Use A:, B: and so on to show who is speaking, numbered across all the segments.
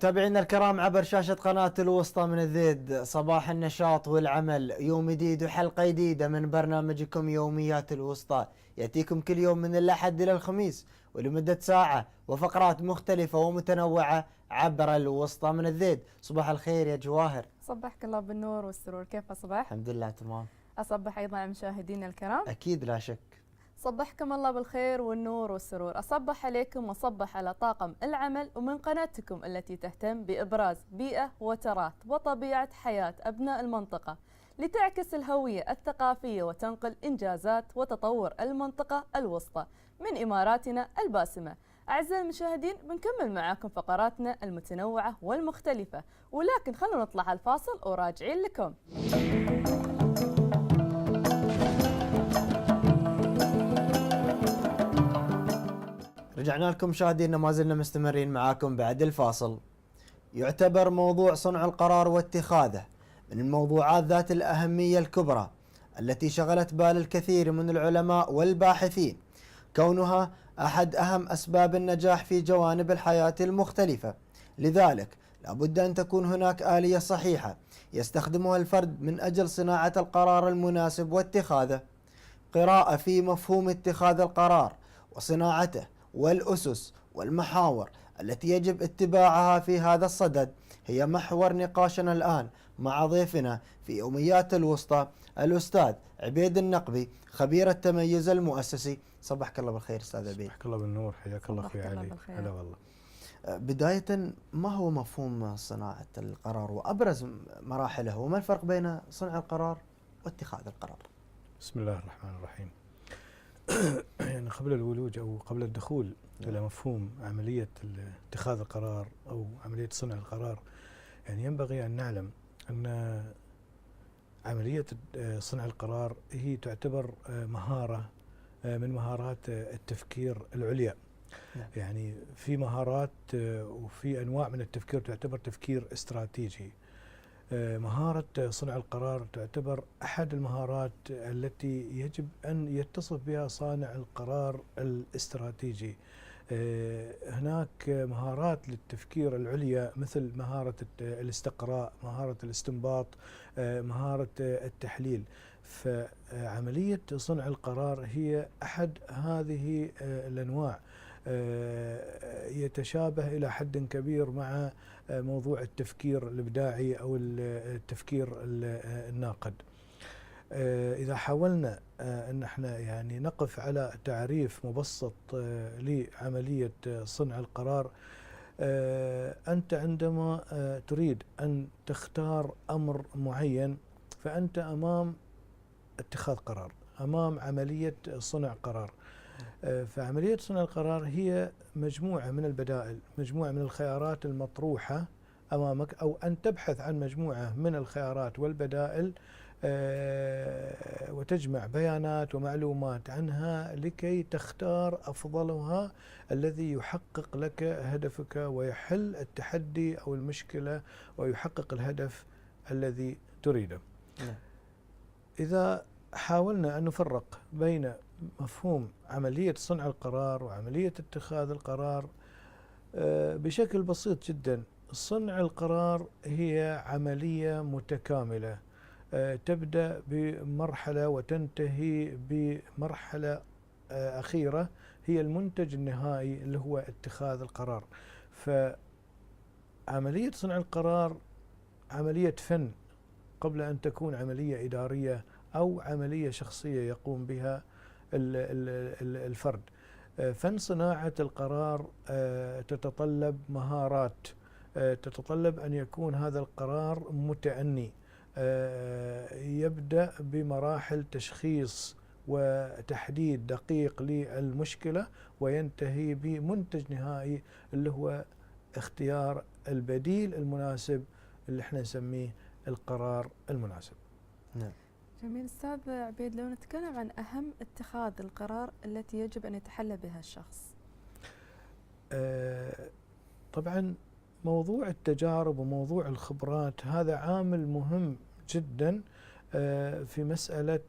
A: متابعينا الكرام عبر شاشة قناة الوسطى من الذيد، صباح النشاط والعمل، يوم جديد وحلقة جديدة من برنامجكم يوميات الوسطى، يأتيكم كل يوم من الأحد إلى الخميس ولمدة ساعة وفقرات مختلفة ومتنوعة عبر الوسطى من الذيد. صباح الخير يا جواهر.
B: صبحك الله بالنور والسرور، كيف أصبح؟
A: الحمد لله تمام.
B: أصبح أيضا على مشاهدينا الكرام.
A: أكيد لا شك.
B: صبحكم الله بالخير والنور والسرور، أصبح عليكم وصبح على طاقم العمل ومن قناتكم التي تهتم بإبراز بيئة وتراث وطبيعة حياة أبناء المنطقة لتعكس الهوية الثقافية وتنقل إنجازات وتطور المنطقة الوسطى من إماراتنا الباسمة. أعزائي المشاهدين، بنكمل معاكم فقراتنا المتنوعة والمختلفة، ولكن خلونا نطلع على الفاصل وراجعين لكم.
A: رجعنا لكم مشاهدينا، ما زلنا مستمرين معاكم بعد الفاصل. يعتبر موضوع صنع القرار واتخاذه من الموضوعات ذات الأهمية الكبرى التي شغلت بال الكثير من العلماء والباحثين، كونها أحد أهم أسباب النجاح في جوانب الحياة المختلفة. لذلك لابد أن تكون هناك آلية صحيحة يستخدمها الفرد من أجل صناعة القرار المناسب واتخاذه. قراءة في مفهوم اتخاذ القرار وصناعته والأسس والمحاور التي يجب اتباعها في هذا الصدد هي محور نقاشنا الآن مع ضيفنا في يوميات الوسطى الأستاذ عبيد النقبي، خبير التميز المؤسسي. صبحك الله بالخير أستاذ عبيد.
C: صبحك الله بالنور، حياك الله أخوي علي. هلا والله.
A: بداية، ما هو مفهوم صناعة القرار وأبرز مراحله، وما الفرق بين صنع القرار واتخاذ القرار؟
C: بسم الله الرحمن الرحيم. يعني قبل الولوج أو قبل الدخول إلى مفهوم عملية اتخاذ القرار أو عملية صنع القرار، يعني ينبغي أن نعلم أن عملية صنع القرار هي تعتبر مهارة من مهارات التفكير العليا. يعني في مهارات وفي أنواع من التفكير تعتبر تفكير استراتيجي. مهارة صنع القرار تعتبر أحد المهارات التي يجب أن يتصف بها صانع القرار الاستراتيجي. هناك مهارات للتفكير العليا مثل مهارة الاستقراء، مهارة الاستنباط، مهارة التحليل. فعملية صنع القرار هي أحد هذه الأنواع، يتشابه إلى حد كبير مع موضوع التفكير الإبداعي أو التفكير الناقد. إذا حاولنا أن احنا يعني نقف على تعريف مبسط لعملية صنع القرار، أنت عندما تريد أن تختار أمر معين فأنت أمام اتخاذ قرار، أمام عملية صنع قرار. فعملية صنع القرار هي مجموعة من البدائل، مجموعة من الخيارات المطروحة أمامك، أو أن تبحث عن مجموعة من الخيارات والبدائل وتجمع بيانات ومعلومات عنها لكي تختار أفضلها الذي يحقق لك هدفك ويحل التحدي أو المشكلة ويحقق الهدف الذي تريده. إذا حاولنا أن نفرق بين مفهوم عملية صنع القرار وعملية اتخاذ القرار بشكل بسيط جدا، صنع القرار هي عملية متكاملة تبدأ بمرحلة وتنتهي بمرحلة أخيرة هي المنتج النهائي اللي هو اتخاذ القرار. فعملية صنع القرار عملية فن قبل أن تكون عملية إدارية أو عملية شخصية يقوم بها الفرد. فن صناعة القرار تتطلب مهارات، تتطلب أن يكون هذا القرار متأني، يبدأ بمراحل تشخيص وتحديد دقيق للمشكلة وينتهي بمنتج نهائي اللي هو اختيار البديل المناسب اللي احنا نسميه القرار المناسب.
A: نعم.
B: جميل أستاذ عبيد، لو نتكلم عن أهم اتخاذ القرار التي يجب أن يتحلى بها الشخص.
C: طبعا موضوع التجارب وموضوع الخبرات هذا عامل مهم جدا في مسألة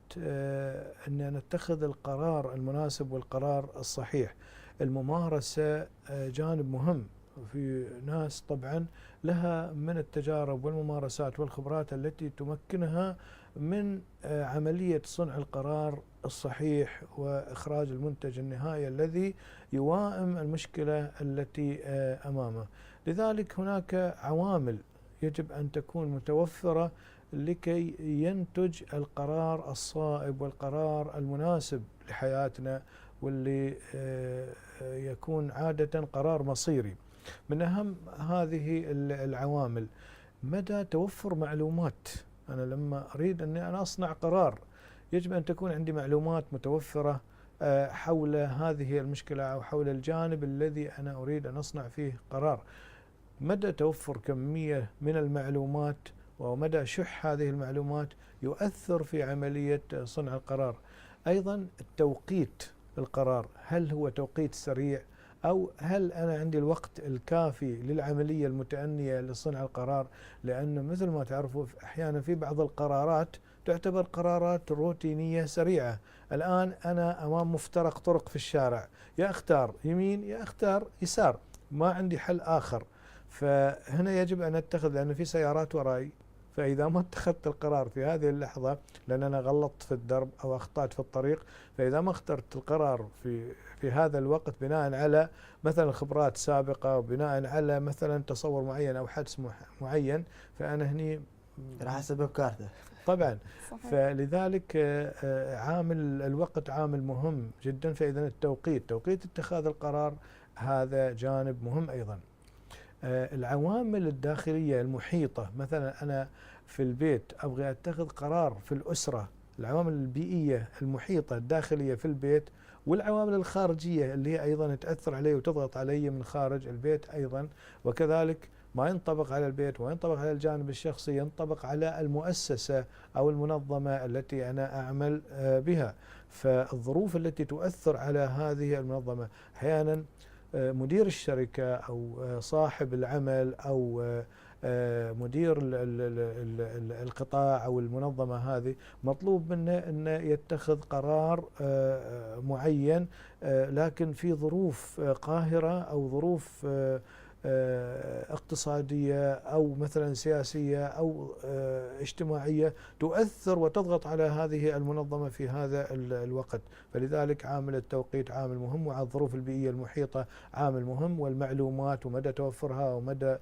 C: أن نتخذ القرار المناسب والقرار الصحيح. الممارسة جانب مهم في ناس طبعا لها من التجارب والممارسات والخبرات التي تمكنها من عملية صنع القرار الصحيح وإخراج المنتج النهائي الذي يوائم المشكلة التي أمامه. لذلك هناك عوامل يجب أن تكون متوفرة لكي ينتج القرار الصائب والقرار المناسب لحياتنا، واللي يكون عادة قرار مصيري. من أهم هذه العوامل مدى توفر معلومات. أنا لما أريد أني أنا أصنع قرار يجب أن تكون عندي معلومات متوفرة حول هذه المشكلة أو حول الجانب الذي أنا أريد أن أصنع فيه قرار. مدى توفر كمية من المعلومات ومدى شح هذه المعلومات يؤثر في عملية صنع القرار. أيضا التوقيت القرار، هل هو توقيت سريع أو هل أنا عندي الوقت الكافي للعملية المتأنية لصنع القرار؟ لأن مثل ما تعرفوا أحيانا في بعض القرارات تعتبر قرارات روتينية سريعة. الآن أنا أمام مفترق طرق في الشارع، يا أختار يمين يا أختار يسار، ما عندي حل آخر. فهنا يجب أن أتخذ، لأن في سيارات وراي، فإذا ما اتخذت القرار في هذه اللحظة لأن أنا غلطت في الدرب أو أخطأت في الطريق، فإذا ما اخترت القرار في هذا الوقت بناء على مثلا خبرات سابقة وبناء على مثلا تصور معين أو حدث معين، فأنا هني
A: راح أسبب كارثة
C: طبعا.
B: صحيح.
C: فلذلك عامل الوقت عامل مهم جدا. فإذا توقيت اتخاذ القرار هذا جانب مهم أيضا. العوامل الداخلية المحيطة، مثلا أنا في البيت أبغى أتخذ قرار في الأسرة، العوامل البيئية المحيطة الداخلية في البيت، والعوامل الخارجية اللي هي أيضا تأثر علي وتضغط علي من خارج البيت أيضا. وكذلك ما ينطبق على البيت وينطبق على الجانب الشخصي ينطبق على المؤسسة أو المنظمة التي أنا أعمل بها. فالظروف التي تؤثر على هذه المنظمة، أحيانا مدير الشركة أو صاحب العمل أو مدير القطاع أو المنظمة هذه مطلوب منه أن يتخذ قرار معين، لكن في ظروف قاهرة أو ظروف اقتصادية أو مثلا سياسية أو اجتماعية تؤثر وتضغط على هذه المنظمة في هذا الوقت. فلذلك عامل التوقيت عامل مهم، وعلى الظروف البيئية المحيطة عامل مهم، والمعلومات ومدى توفرها ومدى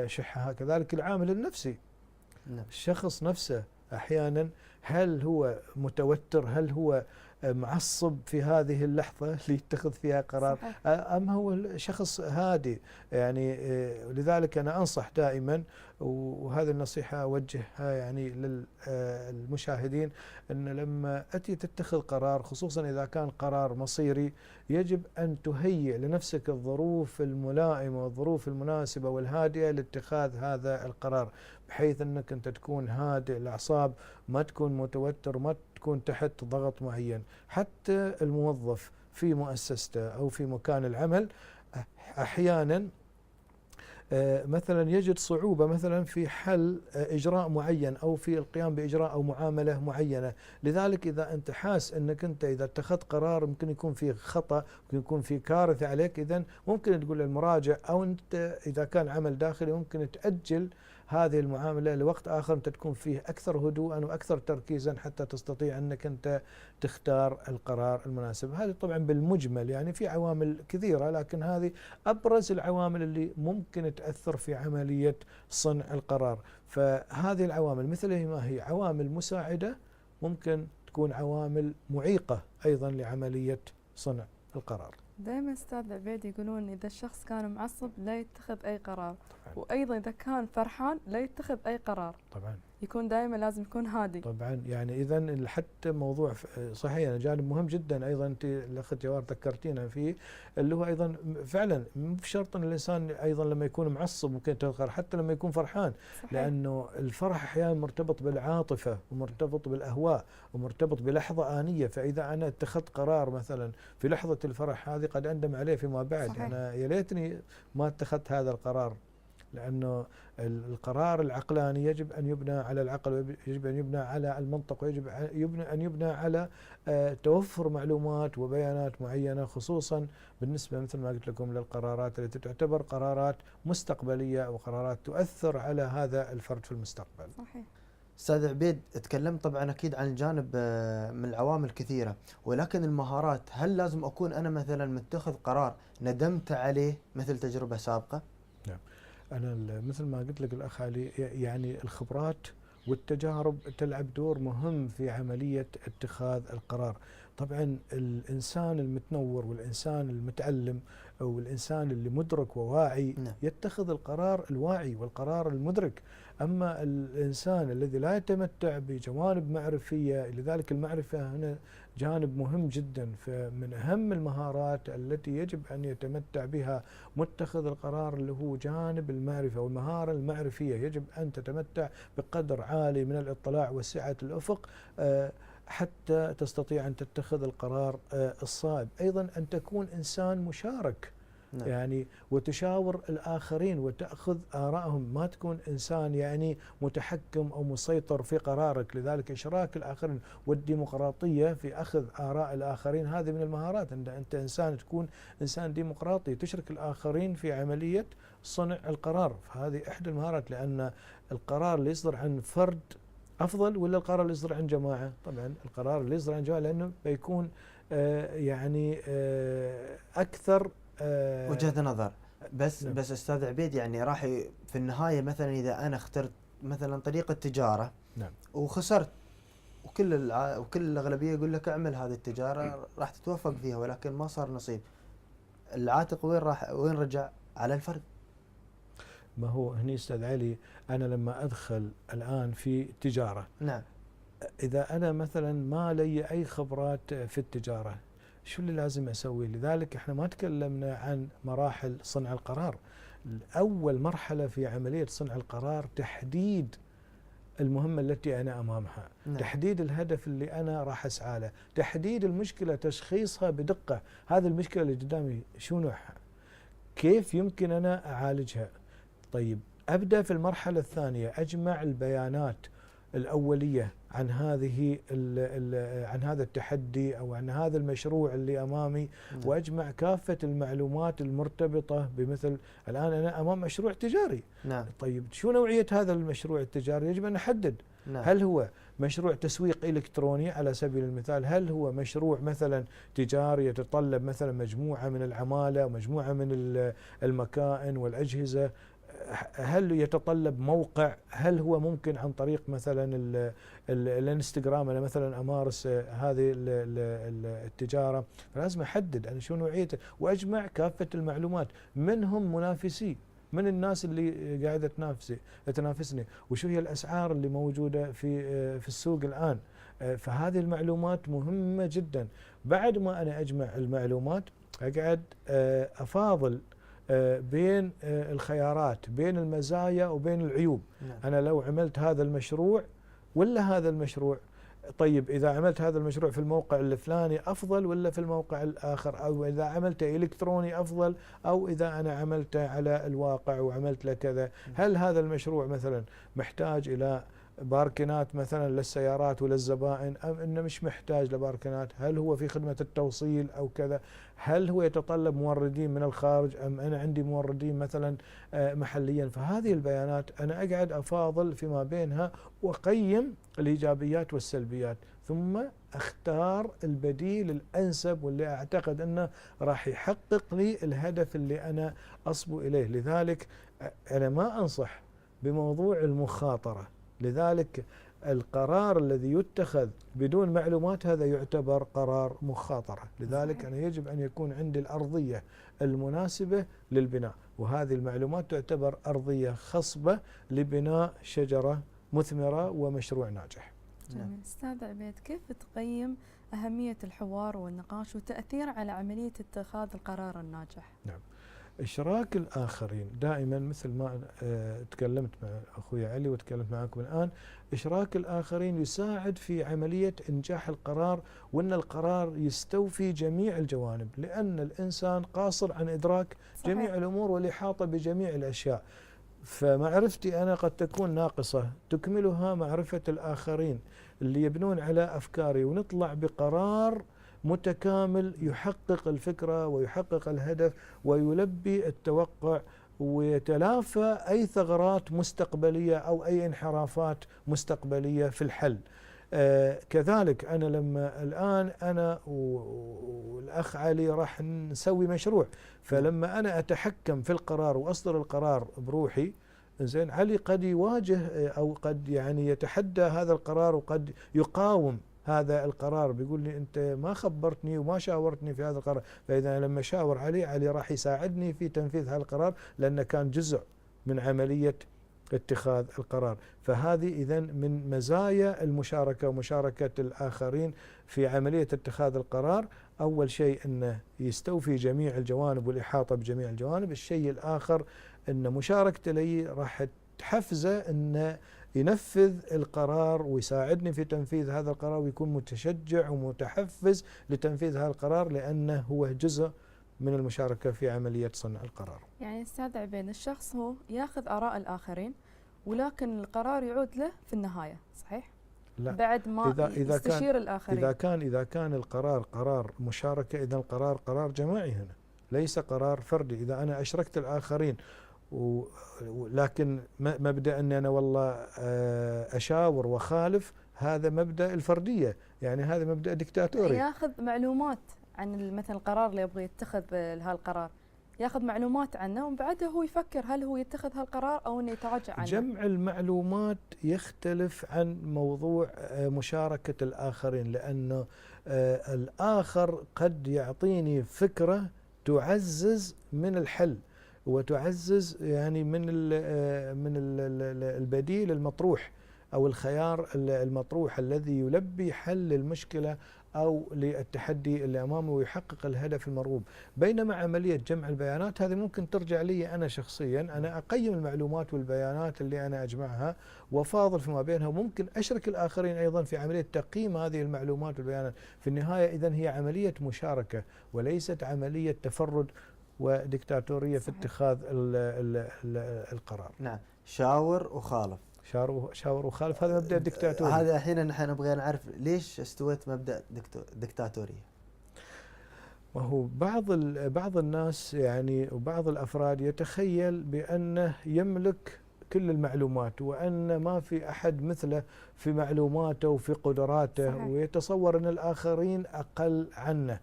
C: شحها. كذلك العامل النفسي، الشخص نفسه أحيانا هل هو متوتر، هل هو معصب في هذه اللحظة اللي يتخذ فيها قرار، أم هو شخص هادي. يعني لذلك أنا أنصح دائما، وهذه النصيحة أوجهها يعني للمشاهدين، أن لما أتي تتخذ قرار خصوصا إذا كان قرار مصيري يجب أن تهيئ لنفسك الظروف الملائمة والظروف المناسبة والهادئة لاتخاذ هذا القرار، بحيث أنك أنت تكون هادئ الأعصاب، ما تكون متوتر، ما تكون تحت ضغط معين. حتى الموظف في مؤسسته أو في مكان العمل أحيانا مثلا يجد صعوبة مثلا في حل إجراء معين أو في القيام بإجراء أو معاملة معينة. لذلك إذا أنت حاس أنك أنت إذا اتخذت قرار ممكن يكون في خطأ، ممكن يكون في كارثة عليك، إذن ممكن تقول للمراجع، أو أنت إذا كان عمل داخلي ممكن تأجل هذه المعاملة لوقت آخر أنت تكون فيه أكثر هدوءا وأكثر تركيزا حتى تستطيع أنك أنت تختار القرار المناسب. هذه طبعا بالمجمل يعني في عوامل كثيرة، لكن هذه أبرز العوامل اللي ممكن تأثر في عملية صنع القرار. فهذه العوامل مثل ما هي عوامل مساعدة ممكن تكون عوامل معيقة أيضا لعملية صنع القرار.
B: دائما أستاذ عبيد يقولون إذا الشخص كان معصب لا يتخذ أي قرار، وأيضا إذا كان فرحان لا يتخذ أي قرار.
C: طبعا
B: يكون دائما لازم يكون هادي.
C: طبعا يعني إذا حتى موضوع صحيح يعني جانب مهم جدا أيضا أنت الأخت جوار ذكرتينا فيه، اللي هو أيضا فعلا مو بشرط أن الإنسان أيضا لما يكون معصب ممكن يتخذ، حتى لما يكون فرحان. صحيح. لأنه الفرح أحيانا مرتبط بالعاطفة ومرتبط بالأهواء ومرتبط بلحظة آنية. فإذا أنا اتخذت قرار مثلا في لحظة الفرح هذه قد أندم عليه فيما بعد. صحيح. أنا يا ليتني ما اتخذت هذا القرار. لأنه القرار العقلاني يجب أن يبنى على العقل، ويجب أن يبنى على المنطق، ويجب أن يبنى على توفر معلومات وبيانات معينة، خصوصا بالنسبة مثل ما قلت لكم للقرارات التي تعتبر قرارات مستقبلية أو قرارات تؤثر على هذا الفرد في المستقبل.
B: صحيح.
A: استاذ عبيد، تكلمت طبعا اكيد عن الجانب من العوامل كثيره، ولكن المهارات، هل لازم اكون انا مثلا متخذ قرار ندمت عليه مثل تجربه سابقه؟
C: نعم، أنا مثل ما قلت لك الأخ علي، يعني الخبرات والتجارب تلعب دور مهم في عملية اتخاذ القرار. طبعا الإنسان المتنور والإنسان المتعلم أو الإنسان اللي مدرك وواعي
A: نعم.
C: يتخذ القرار الواعي والقرار المدرك. أما الإنسان الذي لا يتمتع بجوانب معرفية، لذلك المعرفة هنا جانب مهم جدا، فمن أهم المهارات التي يجب أن يتمتع بها متخذ القرار اللي هو جانب المعرفة والمهارة المعرفية. يجب أن تتمتع بقدر عالي من الاطلاع وسعة الأفق حتى تستطيع أن تتخذ القرار الصائب. أيضا أن تكون إنسان مشارك،
A: نعم.
C: يعني وتشاور الآخرين وتأخذ آرائهم، ما تكون إنسان يعني متحكم أو مسيطر في قرارك. لذلك إشراك الآخرين والديمقراطية في أخذ آراء الآخرين هذه من المهارات. أنت إنسان تكون إنسان ديمقراطي، تشرك الآخرين في عملية صنع القرار، فهذه إحدى المهارات. لأن القرار اللي يصدر عن فرد أفضل ولا القرار اللي يصدر عن جماعة؟ طبعا القرار اللي يصدر عن جماعة، لأنه بيكون يعني أكثر
A: وجهة نظر. بس
C: نعم.
A: بس استاذ عبيد، يعني راح في النهايه مثلا اذا انا اخترت مثلا طريق التجاره،
C: نعم،
A: وخسرت، وكل الاغلبيه يقول لك اعمل هذه التجاره راح تتوفق فيها، ولكن ما صار نصيب، العاتق وين رجع؟ على الفرد.
C: ما هو هني أستاذ علي، أنا لما أدخل الآن في تجارة،
A: نعم.
C: إذا أنا مثلا ما لي أي خبرات في التجارة، شو اللي لازم أسوي؟ لذلك إحنا ما تكلمنا عن مراحل صنع القرار. أول مرحلة في عملية صنع القرار تحديد المهمة التي أنا أمامها،
A: نعم.
C: تحديد الهدف اللي أنا راح أسعى له، تحديد المشكلة، تشخيصها بدقة. هذه المشكلة اللي قدامي شو نوعها؟ كيف يمكن أنا أعالجها؟ طيب، أبدأ في المرحلة الثانية، أجمع البيانات الأولية عن عن هذا التحدي أو عن هذا المشروع اللي أمامي،
A: نعم.
C: وأجمع كافة المعلومات المرتبطة بمثل الآن أنا أمام مشروع تجاري.
A: نعم.
C: طيب، شو نوعية هذا المشروع التجاري؟ يجب أن نحدد.
A: نعم.
C: هل هو مشروع تسويق إلكتروني على سبيل المثال؟ هل هو مشروع مثلا تجاري يتطلب مثلا مجموعة من العمالة ومجموعة من المكائن والأجهزة؟ هل يتطلب موقع؟ هل هو ممكن عن طريق مثلا الانستغرام انا مثلا امارس هذه التجاره؟ فلازم احدد انا شو نوعيته، واجمع كافه المعلومات. من هم منافسي؟ من الناس اللي قاعده تنافسني؟ وشو هي الاسعار اللي موجوده في السوق الان؟ فهذه المعلومات مهمه جدا. بعد ما انا اجمع المعلومات، اقعد افاضل بين الخيارات، بين المزايا وبين العيوب.
A: نعم.
C: أنا لو عملت هذا المشروع ولا هذا المشروع؟ طيب، إذا عملت هذا المشروع في الموقع الفلاني أفضل ولا في الموقع الآخر؟ أو إذا عملته إلكتروني أفضل، أو إذا أنا عملته على الواقع وعملت له كذا؟ هل هذا المشروع مثلا محتاج إلى باركنات مثلا للسيارات وللزبائن، أم إنه مش محتاج لباركنات؟ هل هو في خدمة التوصيل أو كذا؟ هل هو يتطلب موردين من الخارج، أم أنا عندي موردين مثلا محليا؟ فهذه البيانات أنا أقعد أفاضل فيما بينها وأقيم الإيجابيات والسلبيات، ثم أختار البديل الأنسب واللي أعتقد أنه راح يحقق لي الهدف اللي أنا أصبو إليه. لذلك أنا ما أنصح بموضوع المخاطرة. لذلك القرار الذي يتخذ بدون معلومات هذا يعتبر قرار مخاطرة. لذلك أنا يجب أن يكون عندي الأرضية المناسبة للبناء، وهذه المعلومات تعتبر أرضية خصبة لبناء شجرة مثمرة ومشروع ناجح.
B: جميل. أستاذ عبيد، كيف تقيم أهمية الحوار والنقاش وتأثير على عملية اتخاذ القرار الناجح؟
C: نعم، إشراك الآخرين دائما، مثل ما تكلمت مع أخوي علي وتكلمت معكم الآن، إشراك الآخرين يساعد في عملية إنجاح القرار، وأن القرار يستوفي جميع الجوانب، لأن الإنسان قاصر عن إدراك
B: صحيح.
C: جميع الأمور والإحاطة بجميع الأشياء. فمعرفتي أنا قد تكون ناقصة، تكملها معرفة الآخرين اللي يبنون على أفكاري، ونطلع بقرار متكامل يحقق الفكرة ويحقق الهدف ويلبي التوقع ويتلافى أي ثغرات مستقبلية أو أي انحرافات مستقبلية في الحل. كذلك أنا لما الآن أنا والأخ علي راح نسوي مشروع، فلما أنا أتحكم في القرار وأصدر القرار بروحي، زين، علي قد يواجه أو قد يعني يتحدى هذا القرار وقد يقاوم هذا القرار، بيقول لي أنت ما خبرتني وما شاورتني في هذا القرار. فإذا لما شاور علي راح يساعدني في تنفيذ هذا القرار، لأنه كان جزء من عملية اتخاذ القرار. فهذه إذن من مزايا المشاركة ومشاركة الآخرين في عملية اتخاذ القرار. أول شيء أنه يستوفي جميع الجوانب والإحاطة بجميع الجوانب. الشيء الآخر أن مشاركته لي راح تحفزه أنه ينفذ القرار ويساعدني في تنفيذ هذا القرار، ويكون متشجع ومتحفز لتنفيذ هذا القرار، لأنه هو جزء من المشاركة في عملية صنع القرار.
B: يعني أستاذ عبيد، الشخص هو ياخذ آراء الآخرين ولكن القرار يعود له في النهاية، صحيح؟
C: لا،
B: بعد ما يستشير الآخرين.
C: إذا كان القرار قرار مشاركة، إذا القرار قرار جماعي هنا، ليس قرار فردي. إذا أنا أشركت الآخرين لكن مبدأ أني أنا والله أشاور وخالف، هذا مبدأ الفردية، يعني هذا مبدأ ديكتاتوري.
B: ياخذ معلومات عن مثلا القرار اللي يبغى يتخذ هالقرار، ياخذ معلومات عنه ومن بعدها هو يفكر هل هو يتخذ هالقرار أو أنه يتراجع عنه.
C: جمع المعلومات يختلف عن موضوع مشاركة الآخرين، لأنه الآخر قد يعطيني فكرة تعزز من الحل وتعزز يعني من البديل المطروح أو الخيار المطروح الذي يلبي حل المشكلة أو للتحدي اللي أمامه ويحقق الهدف المرغوب. بينما عملية جمع البيانات هذه ممكن ترجع لي أنا شخصيا، أنا أقيم المعلومات والبيانات اللي أنا أجمعها وأفاضل فيما بينها، وممكن أشرك الآخرين أيضا في عملية تقييم هذه المعلومات والبيانات. في النهاية إذن هي عملية مشاركة وليست عملية تفرد وديكتاتورية في اتخاذ القرار.
A: نعم، شاور وخالف.
C: شاور وخالف، هذا مبدأ ديكتاتوري.
A: هذا الحين نحن نبغى نعرف ليش استويت مبدأ ديكتاتورية.
C: وهو بعض الناس يعني وبعض الأفراد يتخيل بأنه يملك كل المعلومات وأن ما في أحد مثله في معلوماته وفي قدراته. صحيح. ويتصور أن الآخرين أقل عنه،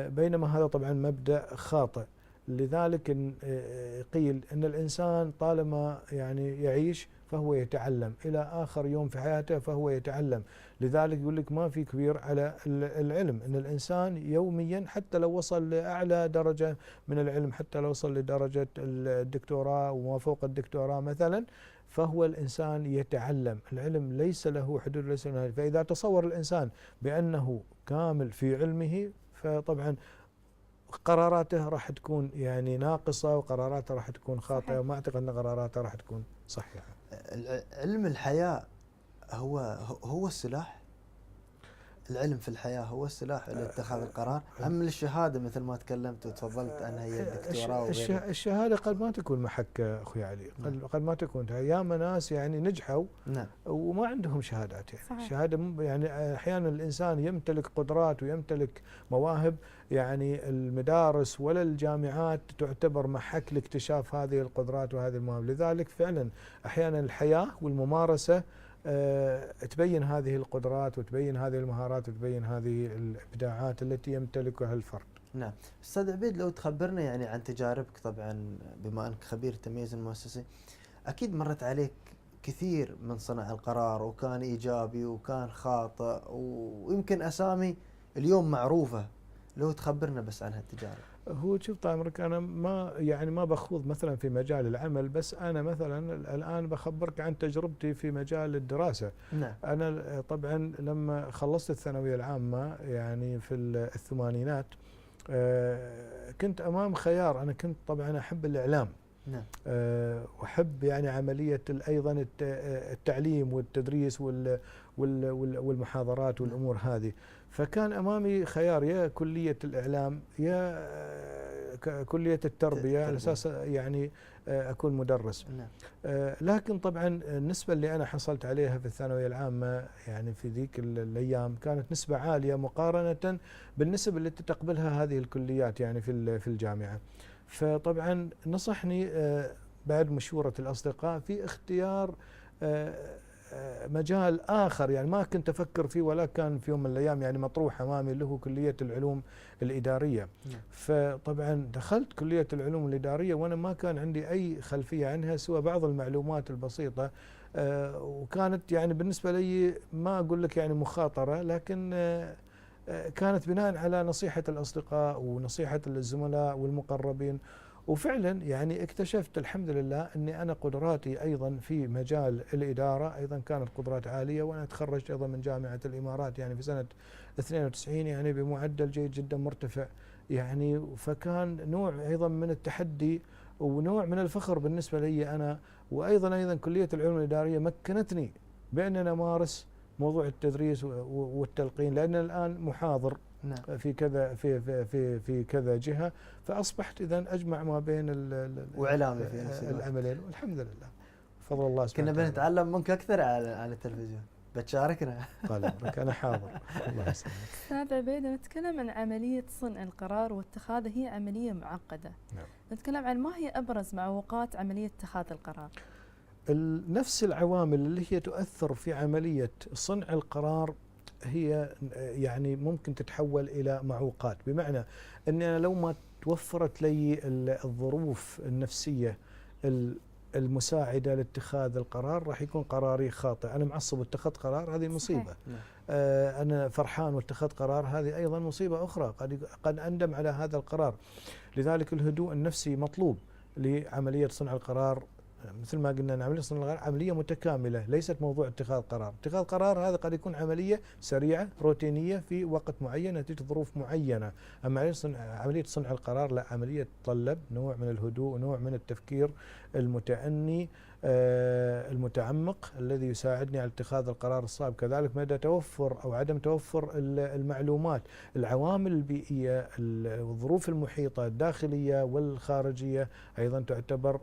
C: بينما هذا طبعا مبدأ خاطئ. لذلك قيل أن الإنسان طالما يعني يعيش فهو يتعلم إلى آخر يوم في حياته، فهو يتعلم. لذلك يقول لك ما في كبير على العلم، أن الإنسان يوميا حتى لو وصل لأعلى درجة من العلم، حتى لو وصل لدرجة الدكتوراه وما فوق الدكتوراه مثلا، فهو الإنسان يتعلم. العلم ليس له حدود، ليس له نهاية. فإذا تصور الإنسان بأنه كامل في علمه، فطبعا قراراته راح تكون يعني ناقصة وقراراته راح تكون خاطئة، وما أعتقد أن قراراته راح تكون صحيحة.
A: علم الحياة هو السلاح. العلم في الحياة هو السلاح لاتخاذ القرار، أم الشهادة مثل ما تكلمت وتفضلت عنها هي الدكتوراه وغيرها؟
C: الشهادة قد ما تكون محك أخوي علي، قد ما تكون. ياما ناس يعني نجحوا
A: نعم
C: وما عندهم شهادات. يعني
B: صحيح.
C: شهادة يعني أحيانا الإنسان يمتلك قدرات ويمتلك مواهب، يعني المدارس ولا الجامعات تعتبر محك لاكتشاف هذه القدرات وهذه المواهب. لذلك فعلا أحيانا الحياة والممارسة تبين هذه القدرات وتبين هذه المهارات وتبين هذه الإبداعات التي يمتلكها الفرد.
A: نعم. أستاذ عبيد، لو تخبرنا يعني عن تجاربك، طبعا بما أنك خبير التمييز المؤسسي أكيد مرت عليك كثير من صنع القرار، وكان إيجابي وكان خاطئ، ويمكن أسامي اليوم معروفة. لو تخبرنا بس عن هالتجارب.
C: هو شوف طال عمرك، انا ما بخوض مثلا في مجال العمل، بس انا مثلا الان بخبرك عن تجربتي في مجال الدراسه.
A: نعم.
C: انا طبعا لما خلصت الثانويه العامه يعني في الثمانينات، كنت امام خيار. انا كنت طبعا احب الاعلام.
A: نعم.
C: واحب يعني عمليه ايضا التعليم والتدريس والمحاضرات والامور هذه. فكان امامي خيار، يا كليه الاعلام يا كليه التربيه، على اساس يعني أكون مدرس.
A: نعم.
C: لكن طبعا النسبة اللي أنا حصلت عليها في الثانوية العامة يعني في ذيك الأيام كانت نسبة عالية مقارنة بالنسب اللي تقبلها هذه الكليات يعني في الجامعة. فطبعا نصحني بعد مشورة الأصدقاء في اختيار مجال آخر يعني ما كنت أفكر فيه ولا كان في يوم من الأيام يعني مطروح أمامي، اللي هو كلية العلوم الإدارية. فطبعا دخلت كلية العلوم الإدارية وأنا ما كان عندي أي خلفية عنها سوى بعض المعلومات البسيطة، وكانت يعني بالنسبة لي ما أقول لك يعني مخاطرة، لكن كانت بناء على نصيحة الأصدقاء ونصيحة الزملاء والمقربين. وفعلا يعني اكتشفت الحمد لله أني أنا قدراتي أيضا في مجال الإدارة أيضا كانت قدرات عالية، وأنا تخرجت أيضا من جامعة الإمارات يعني في سنة 92 يعني بمعدل جيد جدا مرتفع يعني. فكان نوع أيضا من التحدي ونوع من الفخر بالنسبة لي أنا. وأيضا كلية العلوم الإدارية مكنتني بأن أنا أمارس موضوع التدريس والتلقين، لأن الآن محاضر
A: نعم.
C: في كذا في كذا جهة، فأصبحت إذا أجمع ما بين
A: وإعلامي في نفس الوقت.
C: العملين، والحمد لله بفضل الله سبحانه
A: كنا بنتعلم منك أكثر على التلفزيون، بتشاركنا؟
C: طال عمرك أنا حاضر. الله يسلمك.
B: أستاذ عبيد، نتكلم عن عملية صنع القرار واتخاذه، هي عملية معقدة.
C: نعم.
B: نتكلم عن ما هي أبرز معوقات عملية اتخاذ القرار؟
C: نفس العوامل اللي هي تؤثر في عملية صنع القرار هي يعني ممكن تتحول إلى معوقات، بمعنى أن أنا لو ما توفرت لي الظروف النفسية المساعدة لاتخاذ القرار راح يكون قراري خاطئ. أنا معصب واتخذت قرار، هذه مصيبة. أنا فرحان واتخذت قرار، هذه أيضا مصيبة أخرى، قد أندم على هذا القرار. لذلك الهدوء النفسي مطلوب لعملية صنع القرار. مثل ما قلنا عملية صنع القرار عملية متكاملة، ليست موضوع اتخاذ قرار. اتخاذ قرار هذا قد يكون عملية سريعة روتينية في وقت معين نتيجة ظروف معينة. أما عملية صنع القرار لا، عملية تتطلب نوع من الهدوء ونوع من التفكير المتأني المتعمق الذي يساعدني على اتخاذ القرار الصائب. كذلك مدى توفر أو عدم توفر المعلومات، العوامل البيئية، الظروف المحيطة الداخلية والخارجية أيضا تعتبر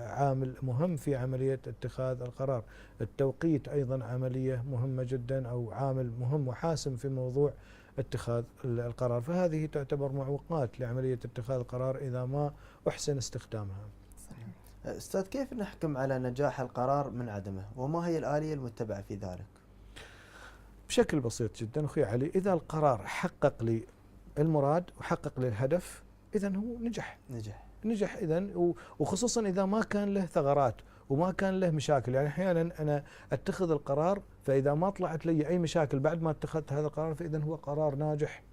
C: عامل مهم في عملية اتخاذ القرار. التوقيت أيضا عملية مهمة جدا أو عامل مهم وحاسم في موضوع اتخاذ القرار. فهذه تعتبر معوقات لعملية اتخاذ القرار إذا ما أحسن استخدامها.
A: أستاذ، كيف نحكم على نجاح القرار من عدمه، وما هي الآلية المتبعة في ذلك؟
C: بشكل بسيط جدا أخوي علي، إذا القرار حقق لي المراد وحقق لي الهدف إذا هو نجح إذا، وخصوصا إذا ما كان له ثغرات وما كان له مشاكل. يعني أحيانا أنا أتخذ القرار فإذا ما طلعت لي أي مشاكل بعد ما اتخذت هذا القرار فإذا هو قرار ناجح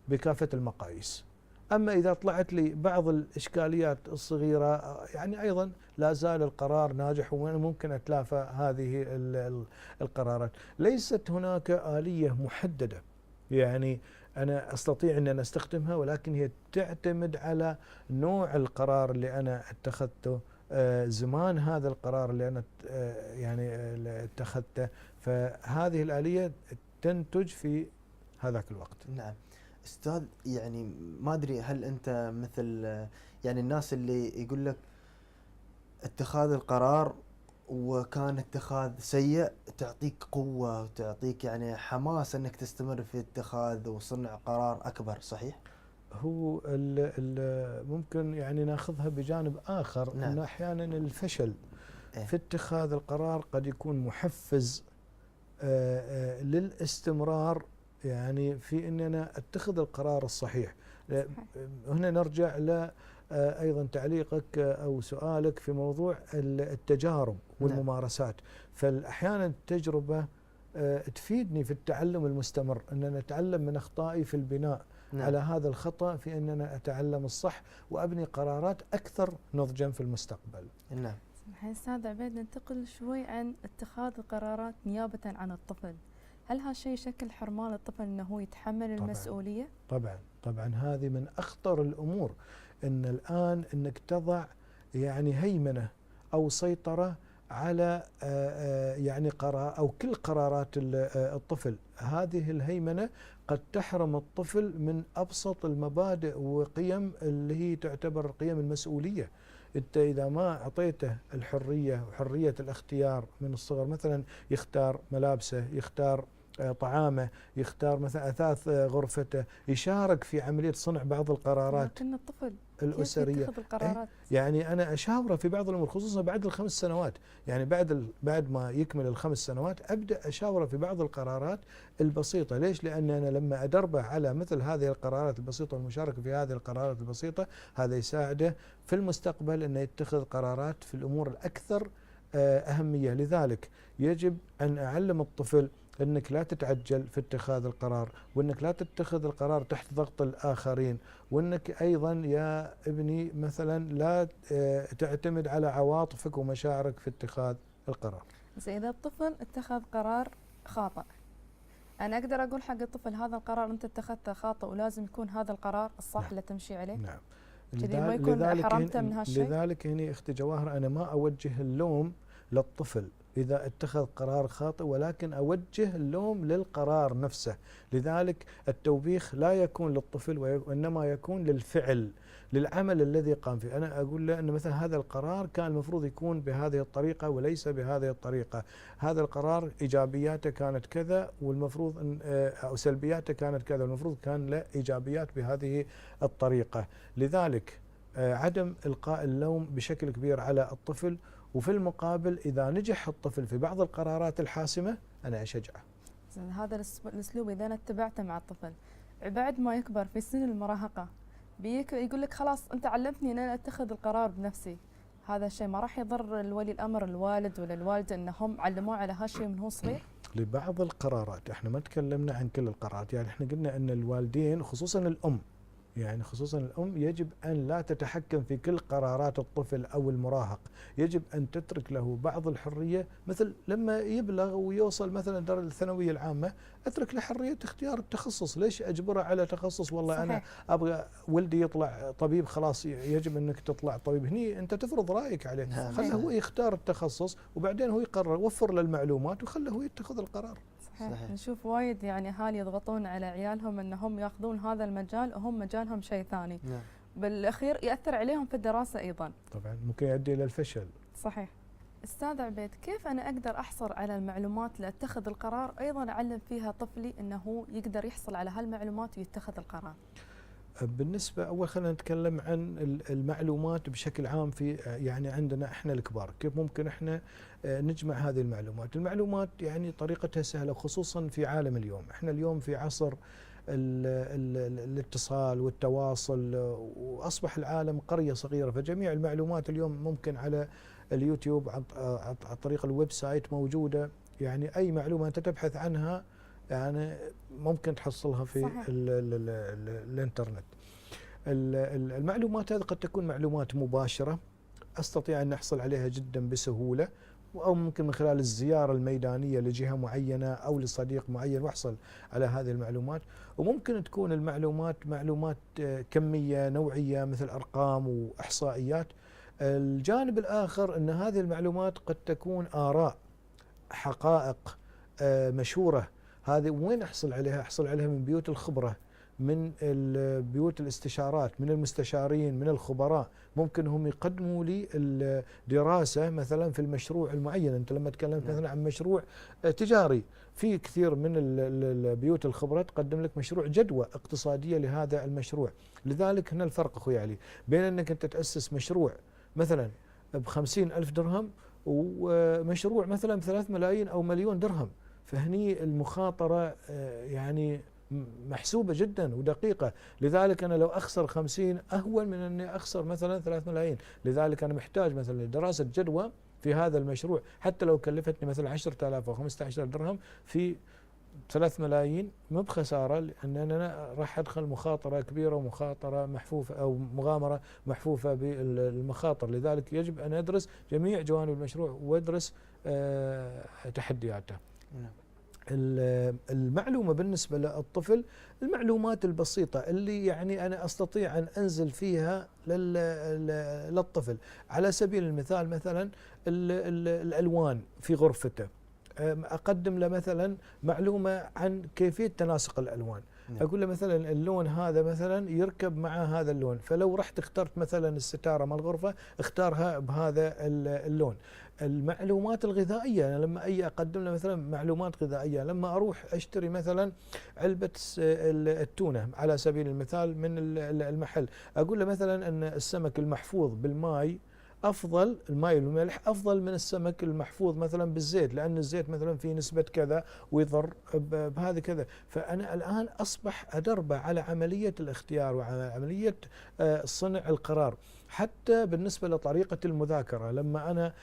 C: بكافة المقاييس. أما إذا طلعت لي بعض الإشكاليات الصغيرة يعني أيضا لا زال القرار ناجح، وأنا ممكن أتلافى هذه القرارات. ليست هناك آلية محددة يعني أنا أستطيع أن أنا أستخدمها، ولكن هي تعتمد على نوع القرار اللي أنا اتخذته، زمان هذا القرار اللي أنا يعني اتخذته، فهذه الآلية تنتج في هذاك الوقت.
A: نعم. أستاذ، يعني ما أدري هل أنت مثل يعني الناس اللي يقول لك اتخاذ القرار وكان اتخاذ سيء تعطيك قوة وتعطيك يعني حماس أنك تستمر في اتخاذ وصنع قرار أكبر، صحيح؟
C: هو ممكن يعني ناخذها بجانب آخر.
A: نعم.
C: أن أحيانا الفشل في اتخاذ القرار قد يكون محفز للاستمرار يعني في أن أنا أتخذ القرار الصحيح. هنا نرجع ل أيضا تعليقك أو سؤالك في موضوع التجارب والممارسات. فأحيانا التجربة تفيدني في التعلم المستمر، أن أنا أتعلم من أخطائي في البناء على هذا الخطأ، في أن أنا أتعلم الصح وأبني قرارات أكثر نضجا في المستقبل.
A: نعم.
B: أستاذ عبيد، ننتقل شوي عن اتخاذ القرارات نيابة عن الطفل. هل هالشيء يشكل حرمان الطفل أنه هو يتحمل المسؤولية؟
C: طبعا هذه من أخطر الأمور. أن الآن أنك تضع يعني هيمنة أو سيطرة على يعني قرار أو كل قرارات الطفل. هذه الهيمنة قد تحرم الطفل من أبسط المبادئ وقيم اللي هي تعتبر قيم المسؤولية. أنت إذا ما أعطيته الحرية وحرية الاختيار من الصغر، مثلا يختار ملابسه، يختار طعامه، يختار مثلا أثاث غرفته، يشارك في عملية صنع بعض القرارات
B: لكن الطفل
C: الأسرية.
B: كيف يتخذ القرارات؟
C: يعني أنا أشاوره في بعض الأمور، خصوصا بعد ال5 سنوات، يعني بعد ما يكمل ال5 سنوات أبدأ أشاوره في بعض القرارات البسيطة. ليش؟ لأن أنا لما أدربه على مثل هذه القرارات البسيطة والمشاركة في هذه القرارات البسيطة، هذا يساعده في المستقبل أنه يتخذ قرارات في الأمور الأكثر أهمية. لذلك يجب أن أعلم الطفل أنك لا تتعجل في اتخاذ القرار، وأنك لا تتخذ القرار تحت ضغط الآخرين، وأنك أيضا يا ابني مثلا لا تعتمد على عواطفك ومشاعرك في اتخاذ القرار.
B: زين، إذا الطفل اتخذ قرار خاطئ، أنا أقدر أقول حق الطفل هذا القرار أنت اتخذته خاطئ ولازم يكون هذا القرار الصح
C: نعم.
B: اللي تمشي عليه؟
C: نعم.
B: كذي ما يكون حرمته من هالشيء؟
C: لذلك هنا أختي جواهر أنا ما أوجه اللوم للطفل إذا اتخذ قرار خاطئ، ولكن أوجه اللوم للقرار نفسه. لذلك التوبيخ لا يكون للطفل وإنما يكون للفعل، للعمل الذي قام فيه. أنا أقول له أن مثلا هذا القرار كان المفروض يكون بهذه الطريقة وليس بهذه الطريقة، هذا القرار إيجابياته كانت كذا والمفروض أن أو سلبياته كانت كذا، والمفروض كان له إيجابيات بهذه الطريقة. لذلك عدم إلقاء اللوم بشكل كبير على الطفل، وفي المقابل إذا نجح الطفل في بعض القرارات الحاسمة أنا أشجعه.
B: هذا الأسلوب إذا أنا اتبعته مع الطفل بعد ما يكبر في سن المراهقة يقول لك خلاص أنت علمتني أن أنا أتخذ القرار بنفسي، هذا الشيء ما راح يضر الولي الأمر الوالد ولا الوالدة أنهم علموه على هالشيء من هو صغير؟
C: لبعض القرارات، احنا ما تكلمنا عن كل القرارات، يعني احنا قلنا أن الوالدين خصوصا الأم، يعني خصوصا الأم يجب أن لا تتحكم في كل قرارات الطفل أو المراهق، يجب أن تترك له بعض الحرية. مثل لما يبلغ ويوصل مثلا درجة الثانوية العامة أترك له حرية اختيار التخصص. ليش أجبره على تخصص؟ والله صحيح. أنا أبغى ولدي يطلع طبيب، خلاص يجب أنك تطلع طبيب. هني أنت تفرض رأيك عليه، خله هو يختار التخصص وبعدين هو يقرر، وفر له المعلومات وخله هو يتخذ القرار.
B: صحيح. نشوف وايد يعني اهالي يضغطون على عيالهم انهم ياخذون هذا المجال وهم مجالهم شيء ثاني. نعم. بالاخير ياثر عليهم في الدراسه ايضا.
C: طبعا ممكن يؤدي الى الفشل.
B: صحيح. استاذ عبيد، كيف انا اقدر احصل على المعلومات لاتخذ القرار، ايضا اعلم فيها طفلي انه يقدر يحصل على هالمعلومات ويتخذ القرار؟
C: بالنسبة أول خلينا نتكلم عن المعلومات بشكل عام. في يعني عندنا إحنا الكبار كيف ممكن إحنا نجمع هذه المعلومات. المعلومات يعني طريقتها سهلة، خصوصا في عالم اليوم. إحنا اليوم في عصر الاتصال والتواصل، وأصبح العالم قرية صغيرة، فجميع المعلومات اليوم ممكن على اليوتيوب عن طريق الويب سايت موجودة. يعني أي معلومة أنت تبحث عنها يعني ممكن تحصلها في الانترنت. المعلومات هذه قد تكون معلومات مباشرة استطيع ان احصل عليها جدا بسهولة، او ممكن من خلال الزيارة الميدانية لجهة معينة او لصديق معين واحصل على هذه المعلومات. وممكن تكون المعلومات معلومات كمية نوعية مثل ارقام واحصائيات. الجانب الاخر ان هذه المعلومات قد تكون آراء، حقائق مشهورة. هذه وين احصل عليها؟ احصل عليها من بيوت الخبرة، من بيوت الاستشارات، من المستشارين، من الخبراء. ممكن هم يقدموا لي الدراسة مثلا في المشروع المعين. انت لما تكلمت مثلا عن مشروع تجاري، في كثير من بيوت الخبرة تقدم لك مشروع جدوى اقتصادية لهذا المشروع. لذلك هنا الفرق اخوي علي بين انك انت تأسس مشروع مثلا ب50,000 درهم ومشروع مثلا ب3 ملايين او مليون درهم. فهني المخاطرة يعني محسوبة جدا ودقيقة. لذلك أنا لو أخسر 50 أهون من أني أخسر مثلا 3 ملايين. لذلك أنا محتاج مثلا دراسة جدوى في هذا المشروع، حتى لو كلفتني مثلا 10,000 أو 15,000 درهم في 3 ملايين مو بخسارة، لأن أنا راح أدخل مخاطرة كبيرة ومخاطرة محفوفة أو مغامرة محفوفة بالمخاطر. لذلك يجب أن أدرس جميع جوانب المشروع وأدرس تحدياته. المعلومة بالنسبة للطفل المعلومات البسيطة اللي يعني أنا أستطيع أن أنزل فيها للطفل. على سبيل المثال مثلا الألوان في غرفته، أقدم له مثلا معلومة عن كيفية تناسق الألوان. اقول له مثلا اللون هذا مثلا يركب مع هذا اللون، فلو رحت اخترت مثلا الستاره مال الغرفه اختارها بهذا اللون. المعلومات الغذائيه، أنا لما اجي اقدم له مثلا معلومات غذائيه، لما اروح اشتري مثلا علبه التونه على سبيل المثال من المحل، اقول له مثلا ان السمك المحفوظ بالماء افضل، الماء والملح افضل من السمك المحفوظ مثلا بالزيت، لان الزيت مثلا فيه نسبه كذا ويضر بهذا كذا. فانا الان اصبح ادربه على عمليه الاختيار وعلى عمليه صنع القرار. حتى بالنسبه لطريقه المذاكره، لما انا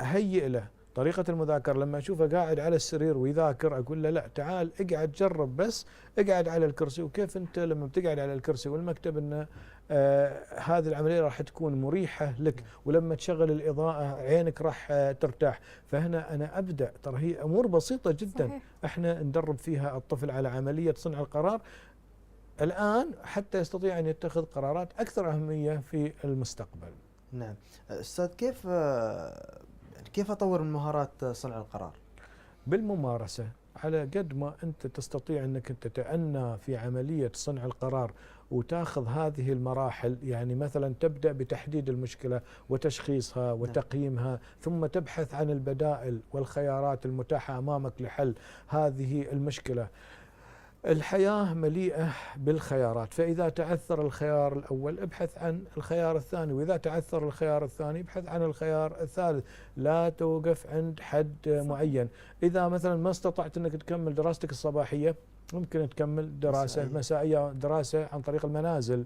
C: اهيئ له طريقة المذاكرة، لما أشوفه قاعد على السرير ويذاكر أقول له لا تعال اقعد جرب، بس اقعد على الكرسي، وكيف أنت لما بتقعد على الكرسي والمكتب أنه هذه العملية راح تكون مريحة لك، ولما تشغل الإضاءة عينك راح ترتاح. فهنا أنا أبدأ، ترى هي أمور بسيطة جدا. صحيح. احنا ندرب فيها الطفل على عملية صنع القرار الآن حتى يستطيع أن يتخذ قرارات أكثر أهمية في المستقبل.
A: نعم أستاذ، كيف أطور من مهارات صنع القرار؟
C: بالممارسة، على قد ما أنت تستطيع أنك تتأنى في عملية صنع القرار وتاخذ هذه المراحل، يعني مثلا تبدأ بتحديد المشكلة وتشخيصها وتقييمها، ثم تبحث عن البدائل والخيارات المتاحة أمامك لحل هذه المشكلة. الحياة مليئة بالخيارات، فإذا تعثر الخيار الأول ابحث عن الخيار الثاني، وإذا تعثر الخيار الثاني ابحث عن الخيار الثالث. لا توقف عند حد معين. إذا مثلا ما استطعت أنك تكمل دراستك الصباحية، ممكن تكمل دراسة مسائية، دراسة عن طريق المنازل.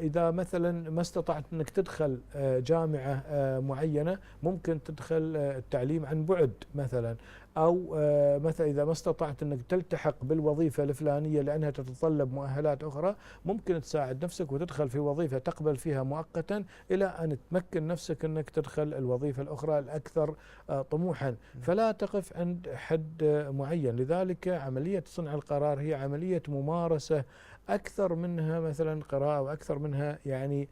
C: إذا مثلا ما استطعت أنك تدخل جامعة معينة، ممكن تدخل التعليم عن بعد مثلا، أو مثلا إذا ما استطعت أنك تلتحق بالوظيفة الفلانية لأنها تتطلب مؤهلات أخرى، ممكن تساعد نفسك وتدخل في وظيفة تقبل فيها مؤقتا إلى أن تمكن نفسك أنك تدخل الوظيفة الأخرى الأكثر طموحا. فلا تقف عند حد معين. لذلك عملية صنع القرار هي عملية ممارسة أكثر منها مثلا قراءة، وأكثر منها يعني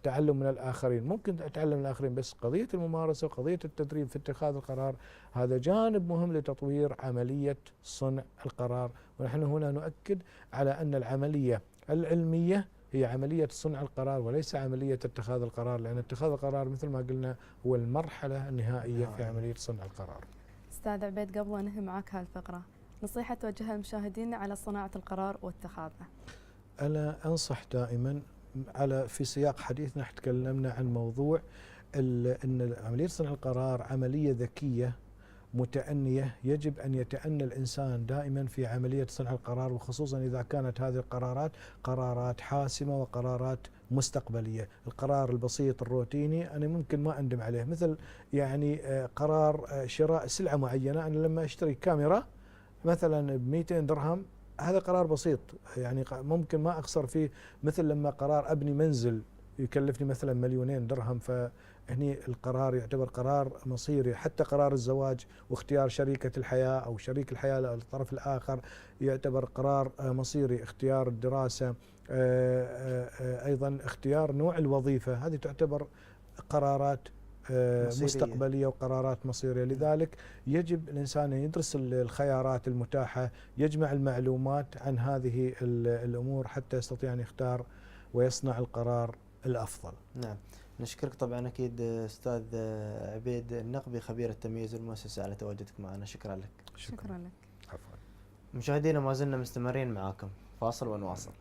C: تعلم من الآخرين. ممكن أتعلم من الآخرين، بس قضية الممارسة وقضية التدريب في اتخاذ القرار هذا جانب مهم لتطوير عملية صنع القرار. ونحن هنا نؤكد على أن العملية العلمية هي عملية صنع القرار وليس عملية اتخاذ القرار، لأن اتخاذ القرار مثل ما قلنا هو المرحلة النهائية في عملية صنع القرار.
B: أستاذ عبيد، قبل أن ننهي معك هالفقرة، نصيحة توجهها لمشاهدينا على صناعة القرار واتخاذه.
C: أنا أنصح دائما في سياق حديثنا تكلمنا عن موضوع أن عملية صنع القرار عملية ذكية متأنية. يجب أن يتأنى الإنسان دائما في عملية صنع القرار، وخصوصا إذا كانت هذه القرارات قرارات حاسمة وقرارات مستقبلية. القرار البسيط الروتيني أنا ممكن ما أندم عليه، مثل يعني قرار شراء سلعة معينة. أنا لما أشتري كاميرا مثلا ب200 درهم، هذا قرار بسيط يعني ممكن ما أخسر فيه، مثل لما قرار أبني منزل يكلفني مثلا 2,000,000 درهم، فهني القرار يعتبر قرار مصيري. حتى قرار الزواج واختيار شريكة الحياة أو شريك الحياة للطرف الآخر يعتبر قرار مصيري. اختيار الدراسة، أيضا اختيار نوع الوظيفة، هذه تعتبر قرارات مستقبلية وقرارات مصيرية. لذلك يجب الإنسان أن يدرس الخيارات المتاحة، يجمع المعلومات عن هذه الأمور حتى يستطيع أن يختار ويصنع القرار الأفضل.
A: نعم، نشكرك طبعا أكيد أستاذ عبيد النقبي خبير التمييز والمؤسسة على تواجدك معنا. شكرا لك.
B: شكرا لك.
C: عفوا.
A: مشاهدينا ما زلنا مستمرين معاكم، فاصل ونواصل.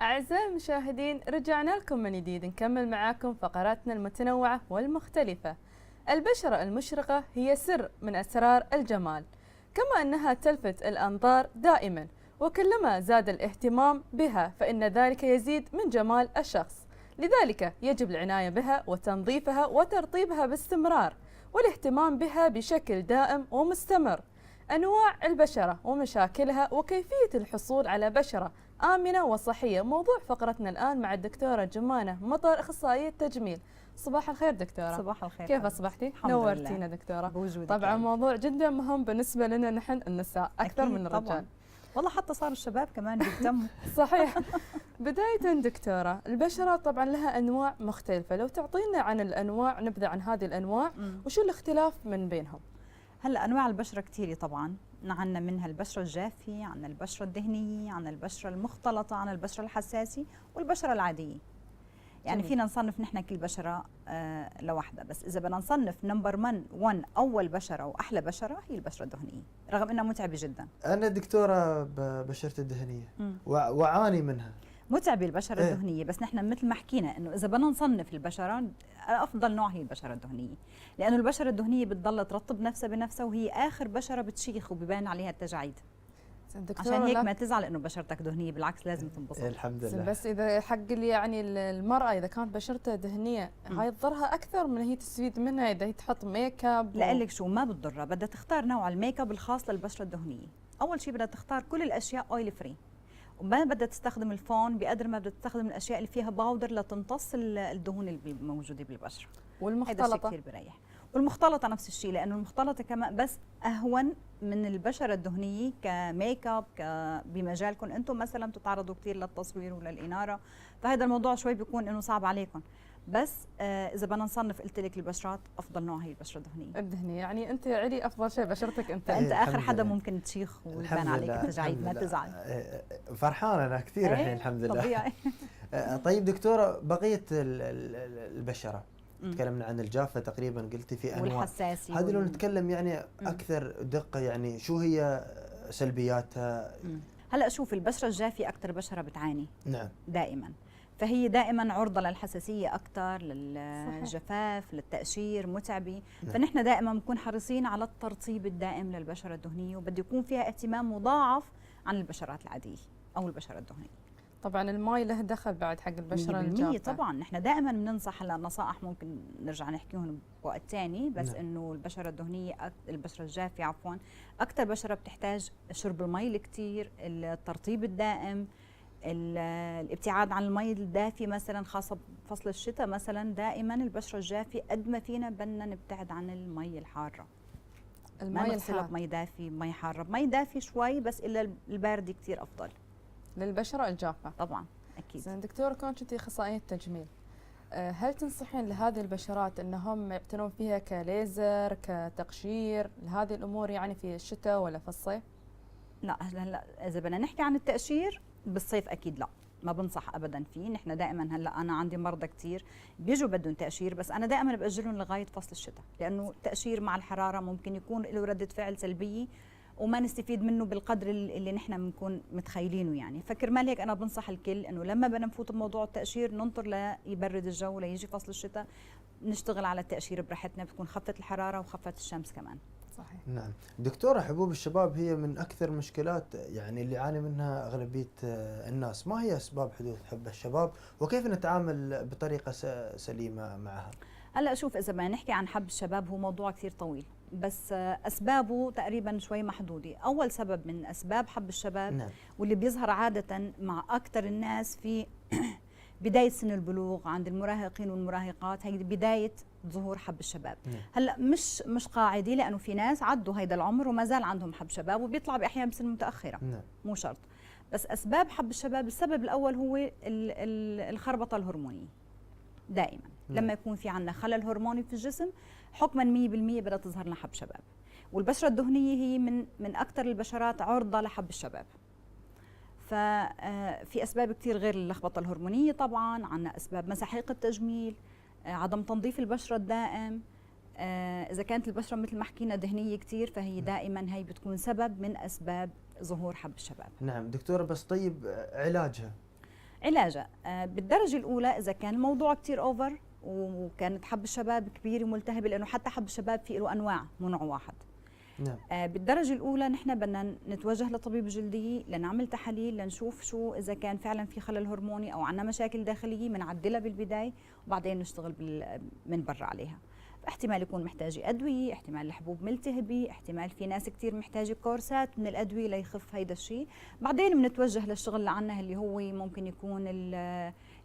B: أعزائي المشاهدين، رجعنا لكم من جديد نكمل معاكم فقراتنا المتنوعة والمختلفة. البشرة المشرقة هي سر من أسرار الجمال، كما أنها تلفت الأنظار دائما، وكلما زاد الاهتمام بها فإن ذلك يزيد من جمال الشخص. لذلك يجب العناية بها وتنظيفها وترطيبها باستمرار، والاهتمام بها بشكل دائم ومستمر. أنواع البشرة ومشاكلها وكيفية الحصول على بشرة آمنة وصحية موضوع فقرتنا الآن مع الدكتورة جمانة مطر، أخصائية تجميل. صباح الخير دكتورة.
D: صباح الخير.
B: كيف أصبحتي؟ نورتينا دكتورة.
D: بوجودك.
B: طبعا موضوع جدا مهم بالنسبة لنا نحن النساء أكثر من الرجال.
D: والله حتى صار الشباب كمان بيهتموا.
B: صحيح. بداية دكتورة، البشرة طبعا لها أنواع مختلفة، لو تعطينا عن الأنواع، نبذة عن هذه الأنواع وشو الاختلاف من بينهم؟
D: هلا انواع البشره كثيره طبعا، عندنا منها البشره الجافه، عندنا البشره الدهنيه، عندنا البشره المختلطه، عندنا البشره الحساسه والبشره العاديه. يعني
B: جميل.
D: فينا نصنف نحن كل بشره لوحدها، بس اذا بدنا نصنف نمبر 1 اول بشره واحلى بشره هي البشره الدهنيه، رغم انها متعبه جدا.
A: انا دكتوره ببشرتي الدهنيه واعاني منها.
D: متعبه البشره الدهنيه، بس نحن مثل ما حكينا انه اذا بدنا نصنف البشره، افضل نوع هي البشره الدهنيه، لانه البشره الدهنيه بتضل ترطب نفسها بنفسها، وهي اخر بشره بتشيخ وبيبان عليها التجاعيد. عشان هيك ما تزعل انه بشرتك دهنيه، بالعكس لازم تنبسط.
A: الحمد لله.
B: بس اذا حق يعني المراه اذا كانت بشرتها دهنيه، هاي تضرها اكثر من هي تستفيد منها اذا هي تحط ميك اب.
D: لا لك شو، ما بتضرها، بدها تختار نوع الميك اب الخاص للبشره الدهنيه. اول شيء بدها تختار كل الاشياء اويل فري، وما بدها تستخدم الفون بقدر ما بدها تستخدم الاشياء اللي فيها باودر لتمتص الدهون اللي موجوده بالبشره.
B: والمختلطه
D: كثير بريح. والمختلطه نفس الشيء، لانه المختلطه كمان بس اهون من البشره الدهنيه كميك اب، بمجالكم انتم مثلا بتتعرضوا كثير للتصوير وللاناره، فهذا الموضوع شوي بيكون انه صعب عليكم. بس اذا بدنا نصنف قلت لك البشرات، افضل نوع هي البشره الدهنيه.
B: الدهنيه، يعني انت علي افضل شيء بشرتك انت.
D: فانت اخر حدا ممكن تشيخ ويبان عليك التجاعيد، ما تزعل.
A: فرحان انا كثير الحين الحمد لله.
D: طبيعي.
A: طيب دكتوره، بقيه البشره تكلمنا عن الجافه تقريبا، قلتي في انواع
D: والحساسي،
A: هذه لو نتكلم يعني اكثر دقه، يعني شو هي سلبياتها؟
D: هلا شوف، البشره الجافه اكثر بشره بتعاني.
A: نعم.
D: دائما، فهي دائما عرضه للحساسيه اكثر، للجفاف، للتقشير، متعبه.
A: نعم.
D: فنحن دائما بنكون حريصين على الترطيب الدائم للبشره الدهنيه، وبده يكون فيها اهتمام مضاعف عن البشرات العاديه او البشره الدهنيه.
B: طبعا الماء له دخل بعد حق البشره الجافه.
D: طبعا نحن دائما بننصح، هلا نصائح ممكن نرجع نحكيهم بوقت ثاني، بس
A: نعم.
D: انه البشره الدهنيه البشره الجافه عفوا اكثر بشره بتحتاج شرب المي الكثير، الترطيب الدائم، الابتعاد عن المي الدافي مثلا، خاصه بفصل الشتاء مثلا. دائما البشره الجافه قد ما فينا بدنا نبتعد عن المي الحاره.
B: المي
D: الحاره بمي دافي، مي حاره بمي دافي شوي، بس الا البارد كثير افضل
B: للبشره الجافه.
D: طبعا اكيد.
B: زين دكتور، كنتي اخصائيه تجميل، هل تنصحين لهذه البشرات انهم يعتنون فيها كليزر، كتقشير، لهذه الامور يعني في الشتاء ولا في الصيف؟
D: لا هلا اذا بدنا نحكي عن التقشير بالصيف اكيد لا، ما بنصح ابدا فيه. نحن دائما هلا انا عندي مرضى كثير بيجوا بدهم تقشير، بس انا دائما باجلهم لغايه فصل الشتاء، لانه التقشير مع الحراره ممكن يكون له رده فعل سلبيه وما نستفيد منه بالقدر اللي نحن بنكون متخيلينه يعني. فكرمال هيك انا بنصح الكل انه لما بدنا نفوت بموضوع التقشير ننطر ليبرد الجو، ليجي فصل الشتاء نشتغل على التقشير براحتنا، بتكون خفت الحراره وخفت الشمس كمان.
B: صحيح.
A: نعم. دكتورة، حبوب الشباب هي من أكثر مشكلات يعني اللي يعاني منها أغلبية الناس. ما هي أسباب حدوث حب الشباب وكيف نتعامل بطريقة سليمة معها؟
D: هلا شوف، إذا بدنا نحكي عن حب الشباب هو موضوع كثير طويل، بس أسبابه تقريبا شوي محدودة. أول سبب من أسباب حب الشباب،
A: نعم.
D: واللي بيظهر عادة مع أكثر الناس في بداية سن البلوغ عند المراهقين والمراهقات، هي بداية ظهور حب الشباب. هلا مش قاعدي، لانه في ناس عدوا هيدا العمر وما زال عندهم حب شباب وبيطلع باحيان بسن متاخره. مو شرط. بس اسباب حب الشباب، السبب الاول هو الخربطه الهرمونيه. دائما لما يكون في عندنا خلل هرموني في الجسم، حكما 100% بدها تظهر لنا حب شباب. والبشره الدهنيه هي من اكثر البشرات عرضه لحب الشباب. ففي اسباب كثير غير اللخبطه الهرمونيه. طبعا عندنا اسباب مساحيق التجميل، عدم تنظيف البشره الدائم. اذا كانت البشره مثل ما حكينا دهنيه كثير، فهي دائما هي بتكون سبب من اسباب ظهور حب الشباب.
A: نعم دكتوره، بس طيب علاجها
D: بالدرجه الاولى اذا كان الموضوع كثير اوفر وكانت حب الشباب كبيره وملتهبه، لانه حتى حب الشباب في له انواع مو نوع واحد.
A: نعم.
D: بالدرجه الاولى نحن بدنا نتوجه لطبيب جلديه لنعمل تحاليل لنشوف شو اذا كان فعلا في خلل هرموني او عندنا مشاكل داخليه، بنعدلها بالبدايه وبعدين نشتغل من برا عليها. احتمال يكون محتاج أدوية، احتمال الحبوب ملتهبة، احتمال في ناس كتير محتاجة كورسات من الأدوية ليخف هيدا الشيء. بعدين بنتوجه للشغل اللي عنا اللي هو ممكن يكون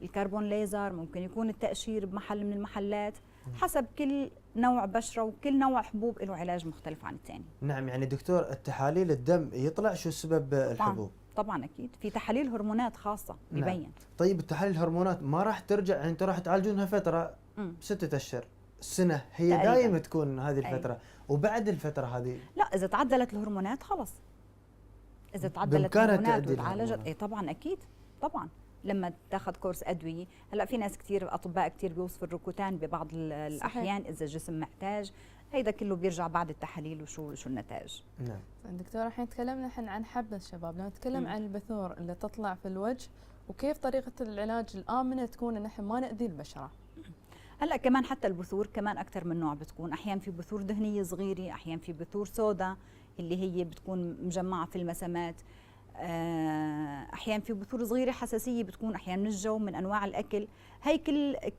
D: الكربون ليزر، ممكن يكون التقشير بمحل من المحلات، حسب كل نوع بشرة وكل نوع حبوب له علاج مختلف عن الثاني.
A: نعم، يعني دكتور التحاليل الدم يطلع شو سبب الحبوب؟
D: طبعا أكيد في تحاليل هرمونات خاصة ببين.
A: نعم. طيب التحاليل الهرمونات ما راح ترجع، يعني انتم راح تعالجونها فترة 6 أشهر سنة، هي دائما تكون هذه الفترة. وبعد الفترة هذه
D: لا، إذا تعدلت الهرمونات خلص. إذا تعدلت
A: بإمكانها
D: الهرمونات
A: تعديل
D: وتعالجت،
A: الهرمونات.
D: طبعا أكيد طبعا. لما تاخذ كورس أدوية، هلا في ناس كثير أطباء كثير بيوصفوا الروكوتان ببعض الأحيان إذا الجسم محتاج. هيدا كله بيرجع بعد التحاليل وشو النتائج.
A: نعم.
B: دكتورة، الحين تكلمنا احنا عن حب الشباب، لو نتكلم عن البثور اللي تطلع في الوجه وكيف طريقة العلاج الآمنة تكون ان احنا ما نأذي البشرة.
D: هلا كمان حتى البثور كمان أكثر من نوع بتكون، أحيانا في بثور دهنية صغيرة، أحيانا في بثور سوداء اللي هي بتكون مجمعة في المسامات، احيانا في بثور صغيره حساسيه بتكون احيانا من الجو، من انواع الاكل. هي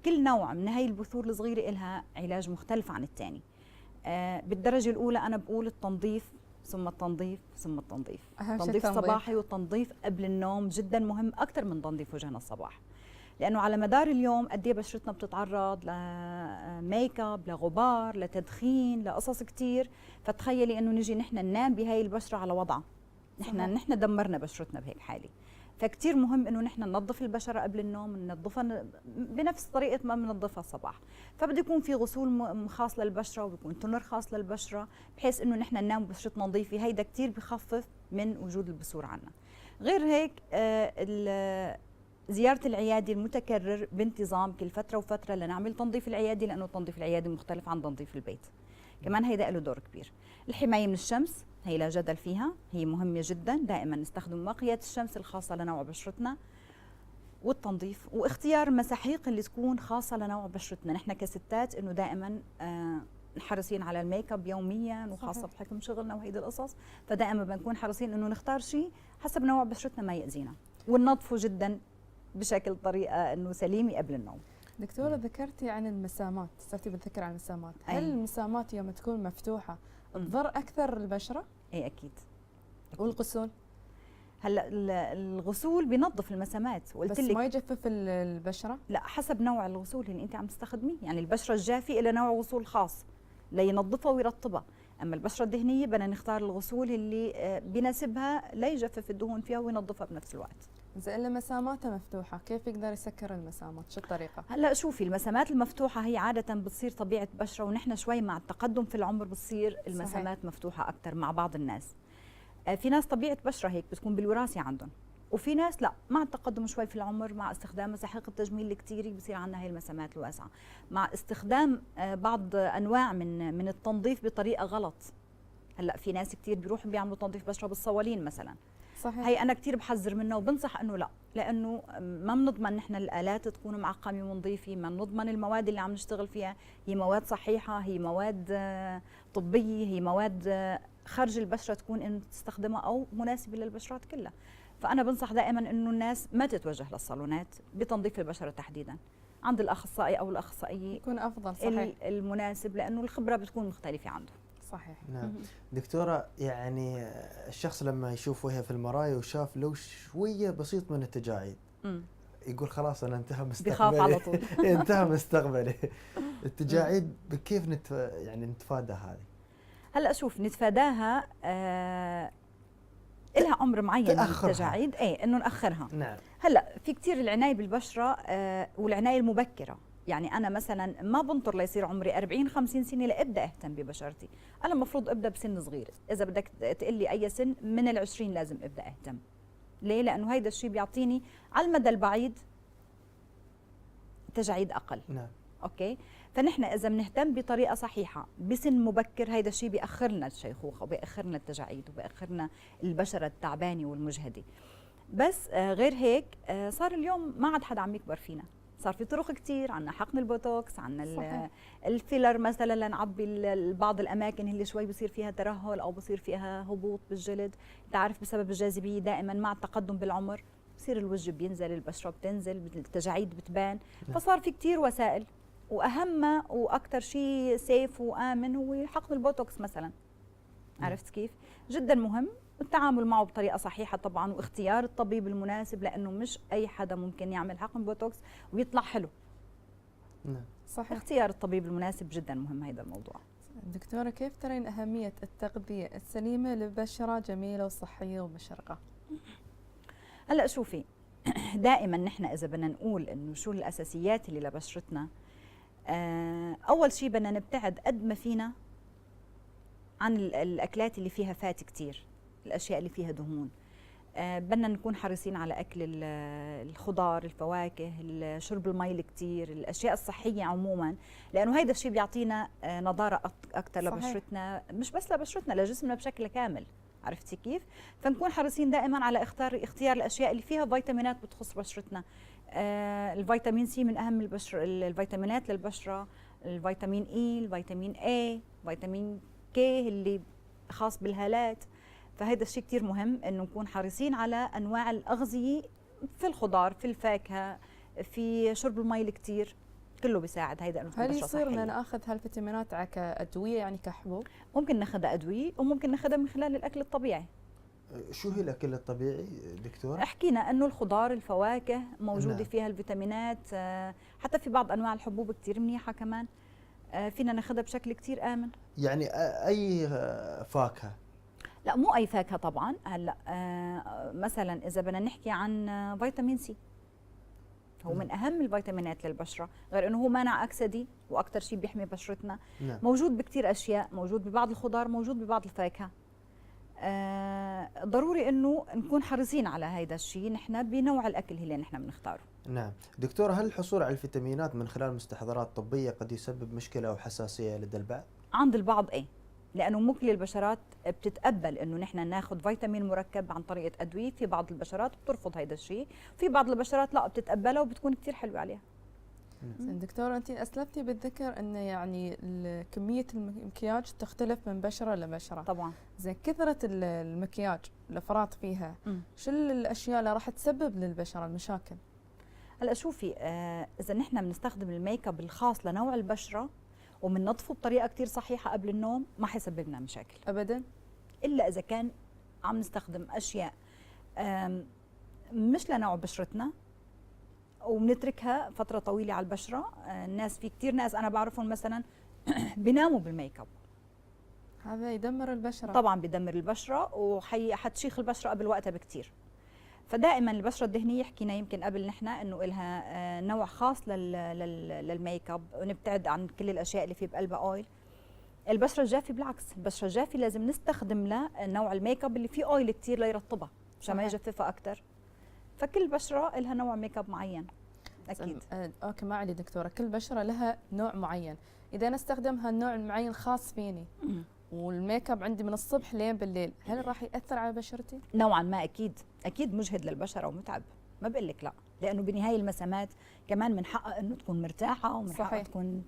D: كل نوع من هي البثور الصغيره لها علاج مختلف عن الثاني. بالدرجه الاولى انا بقول التنظيف ثم التنظيف ثم التنظيف. التنظيف الصباحي والتنظيف قبل النوم جدا مهم، اكثر من تنظيف وجهنا الصباح، لانه على مدار اليوم قد ايه بشرتنا بتتعرض لميك اب، لغبار، لتدخين، لقصص كثير. فتخيلي انه نجي نحن ننام بهي البشره على وضعها، نحن دمرنا بشرتنا بهيك حاله. فكتير مهم انه نحن ننظف البشره قبل النوم، ننظفها بنفس طريقه ما بننظفها الصباح. فبده يكون في غسول خاص للبشره وبيكون تونر خاص للبشره، بحيث انه نحن ننام بشرتنا نظيفه. هيدا كتير بخفف من وجود البثور عنا. غير هيك زياره العياده المتكرر بانتظام كل فتره وفتره لنعمل تنظيف العياده، لانه تنظيف العياده مختلف عن تنظيف البيت. كمان هيدا له دور كبير. الحمايه من الشمس هي لا جدل فيها، هي مهمه جدا، دائما نستخدم واقيات الشمس الخاصه لنوع بشرتنا. والتنظيف واختيار مساحيق اللي تكون خاصه لنوع بشرتنا. نحن كستات انه دائما حريصين على الميك اب يوميا، وخاصه بحكم شغلنا وهيدي القصص، فدائما بنكون حريصين انه نختار شيء حسب نوع بشرتنا ما يأذينا، وننظفه جدا بشكل طريقه انه سليمه قبل النوم.
B: دكتورة، ذكرتي عن المسامات، صرتي بتذكر عن المسامات، هل المسامات يوم تكون مفتوحة تضر أكثر البشرة؟
D: اي أكيد.
B: والغسول؟
D: هلا الغسول بينظف المسامات، وقلت لك
B: بس ما يجفف البشرة؟
D: لا، حسب نوع الغسول اللي أنت عم تستخدميه، يعني البشرة الجافة لها نوع غسول خاص لينظفها ويرطبها، أما البشرة الدهنية بدنا نختار الغسول اللي بيناسبها ليجفف الدهون فيها وينظفها بنفس الوقت.
B: إذا إلا مساماتها مفتوحة، كيف يقدر يسكر المسامات؟ شو الطريقة؟
D: هلا شوفي، المسامات المفتوحة هي عادة بتصير طبيعة بشرة، ونحن شوي مع التقدم في العمر بتصير المسامات صحيح. مفتوحة أكثر مع بعض الناس. في ناس طبيعة بشرة هيك بتكون بالوراثة عندهم، وفي ناس لا، مع التقدم شوي في العمر مع استخدام مساحيق التجميل الكتير بصير عندنا هي المسامات الواسعة، مع استخدام بعض أنواع من التنظيف بطريقة غلط. هلا في ناس كتير بيروحوا بيعملوا تنظيف بشرة بالصوالين مثلا.
B: صحيح.
D: هي أنا كتير بحذر منها وبنصح إنه لا، لأنه ما بنضمن نحن الآلات تكون معقمة ونظيفة، ما بنضمن المواد اللي عم نشتغل فيها هي مواد صحيحة، هي مواد طبية، هي مواد خارج البشرة تكون إنه تستخدمها أو مناسبة للبشرات كلها. فأنا بنصح دائما إنه الناس ما تتوجه للصالونات بتنظيف البشرة تحديدا، عند الأخصائي أو الأخصائية
B: يكون أفضل. صحيح.
D: المناسب، لأنه الخبرة بتكون مختلفة عنده.
B: صحيح.
A: نعم. دكتورة، يعني الشخص لما يشوف وجهه في المراية وشاف لو شوية بسيط من التجاعيد يقول خلاص أنا انتهى مستقبلي،
D: بخاف على طول.
A: انتهى مستقبلي. التجاعيد كيف يعني نتفادى هذه؟
D: هلا شوف، نتفاداها إلها عمر معين التجاعيد، انه نأخرها.
A: نعم.
D: هلا في كثير العناية بالبشرة والعناية المبكرة، يعني أنا مثلا ما بنطر ليصير عمري 40-50 سنة لأبدأ أهتم ببشرتي، أنا المفروض أبدأ بسن صغير. إذا بدك تقلي أي سن من 20 لازم أبدأ أهتم. ليه؟ لأنه هيدا الشيء بيعطيني على المدى البعيد تجاعيد أقل.
A: نعم.
D: أوكي؟ فنحن إذا بنهتم بطريقة صحيحة بسن مبكر، هيدا الشيء بيأخرنا الشيخوخة وبيأخرنا التجاعيد وبيأخرنا البشرة التعبانة والمجهدة. بس غير هيك صار اليوم ما عاد حدا عم يكبر فينا، صار في طرق كتير، عنا حقن البوتوكس، عنا الفيلر مثلا لنعبي بعض الاماكن اللي شوي بصير فيها ترهل او بصير فيها هبوط بالجلد. بتعرف بسبب الجاذبيه دائما مع التقدم بالعمر بصير الوجه بينزل، البشره بتنزل، التجاعيد بتبان. فصار في كتير وسائل واهم واكثر شيء سيف وامن هو حقن البوتوكس مثلا. عرفت كيف؟ جدا مهم التعامل معه بطريقه صحيحه طبعا، واختيار الطبيب المناسب، لانه مش اي حدا ممكن يعمل حقن بوتوكس ويطلع حلو.
A: نعم.
B: صحيح.
D: اختيار الطبيب المناسب جدا مهم هذا الموضوع.
B: دكتورة، كيف ترين أهمية التغذية السليمة لبشرة جميلة وصحية ومشرقة؟
D: هلا شوفي، دائما نحن اذا بدنا نقول انه شو الاساسيات اللي لبشرتنا، اول شيء بدنا نبتعد قد ما فينا عن الاكلات اللي فيها فات كتير، الاشياء اللي فيها دهون. بدنا نكون حريصين على اكل الخضار، الفواكه، شرب المي الكتير، الاشياء الصحيه عموما، لانه هيدا الشيء بيعطينا نضاره اكثر لبشرتنا، مش بس لبشرتنا، لجسمنا بشكل كامل. عرفتي كيف؟ فنكون حريصين دائما على اختيار الاشياء اللي فيها فيتامينات بتخص بشرتنا. الفيتامين سي من اهم الفيتامينات للبشره، الفيتامين اي، الفيتامين اي، فيتامين كي اللي خاص بالهالات. فهذا الشيء كتير مهم انه نكون حريصين على انواع الاغذيه في الخضار، في الفاكهه، في شرب المي الكتير، كله بيساعد هيدا انه
B: هل يصير ان ناخذ هالفيتامينات كادويه يعني كحبوب؟
D: ممكن ناخذها ادويه وممكن ناخذها من خلال الاكل الطبيعي.
A: شو هي الاكل الطبيعي دكتور؟
D: حكينا انه الخضار، الفواكه موجوده
A: نعم.
D: فيها الفيتامينات، حتى في بعض انواع الحبوب كتير منيحه كمان، فينا ناخذها بشكل كتير امن.
A: يعني اي فاكهه؟
D: لا مو اي فاكهه طبعا. هلا مثلا اذا بدنا نحكي عن فيتامين سي، هو من اهم الفيتامينات للبشره، غير انه هو مانع اكسدي واكثر شيء بيحمي بشرتنا.
A: نعم.
D: موجود بكثير اشياء، موجود ببعض الخضار، موجود ببعض الفاكهه. ضروري انه نكون حريصين على هذا الشيء نحن بنوع الاكل اللي نحن بنختاره.
A: نعم. دكتور، هل الحصول على الفيتامينات من خلال مستحضرات طبيه قد يسبب مشكله او حساسيه لدى البعض؟
D: عند البعض ايه، لانه مو كل البشرات بتتقبل انه نحن ناخذ فيتامين مركب عن طريقه ادويه، في بعض البشرات بترفض هذا الشيء، في بعض البشرات لا بتتقبلها وبتكون كثير حلوه عليها.
B: زين دكتورة، انت اسلفتي بالذكر انه يعني كميه المكياج تختلف من بشره لبشره.
D: طبعا.
B: زين كثره المكياج الافراط فيها، شو الاشياء اللي راح تسبب للبشره المشاكل؟
D: هلا شوفي، اذا نحن بنستخدم الميك اب الخاص لنوع البشره وبننظفه بطريقه كثير صحيحه قبل النوم، ما حيسبب لنا مشاكل
B: ابدا،
D: الا اذا كان عم نستخدم اشياء مش لنوع بشرتنا وبنتركها فتره طويله على البشره. الناس، في كثير ناس انا بعرفهم مثلا بيناموا بالميك اب،
B: هذا يدمر البشره.
D: طبعا بيدمر البشره وحتشيخ البشره قبل وقتها بكثير. فدائما البشره الدهنيه حكينا يمكن قبل نحن انه لها نوع خاص للميك اب، ونبتعد عن كل الاشياء اللي في بقلبها اويل. البشره الجافه بالعكس، البشره الجافه لازم نستخدم لها نوع الميك اب اللي فيه اويل كثير ليرطبها عشان ما يجففها اكثر. فكل بشره لها نوع ميك اب معين. اكيد.
B: اوكي، ما علي دكتوره، كل بشره لها نوع معين، اذا انا استخدم هالنوع المعين الخاص فيني والميك اب عندي من الصبح لين بالليل، هل راح ياثر على بشرتي؟
D: نوعا ما اكيد، اكيد مجهد للبشره ومتعب، ما بقول لك لا، لانه بنهايه المسامات كمان من حقها انه تكون مرتاحه ومن حقها تكون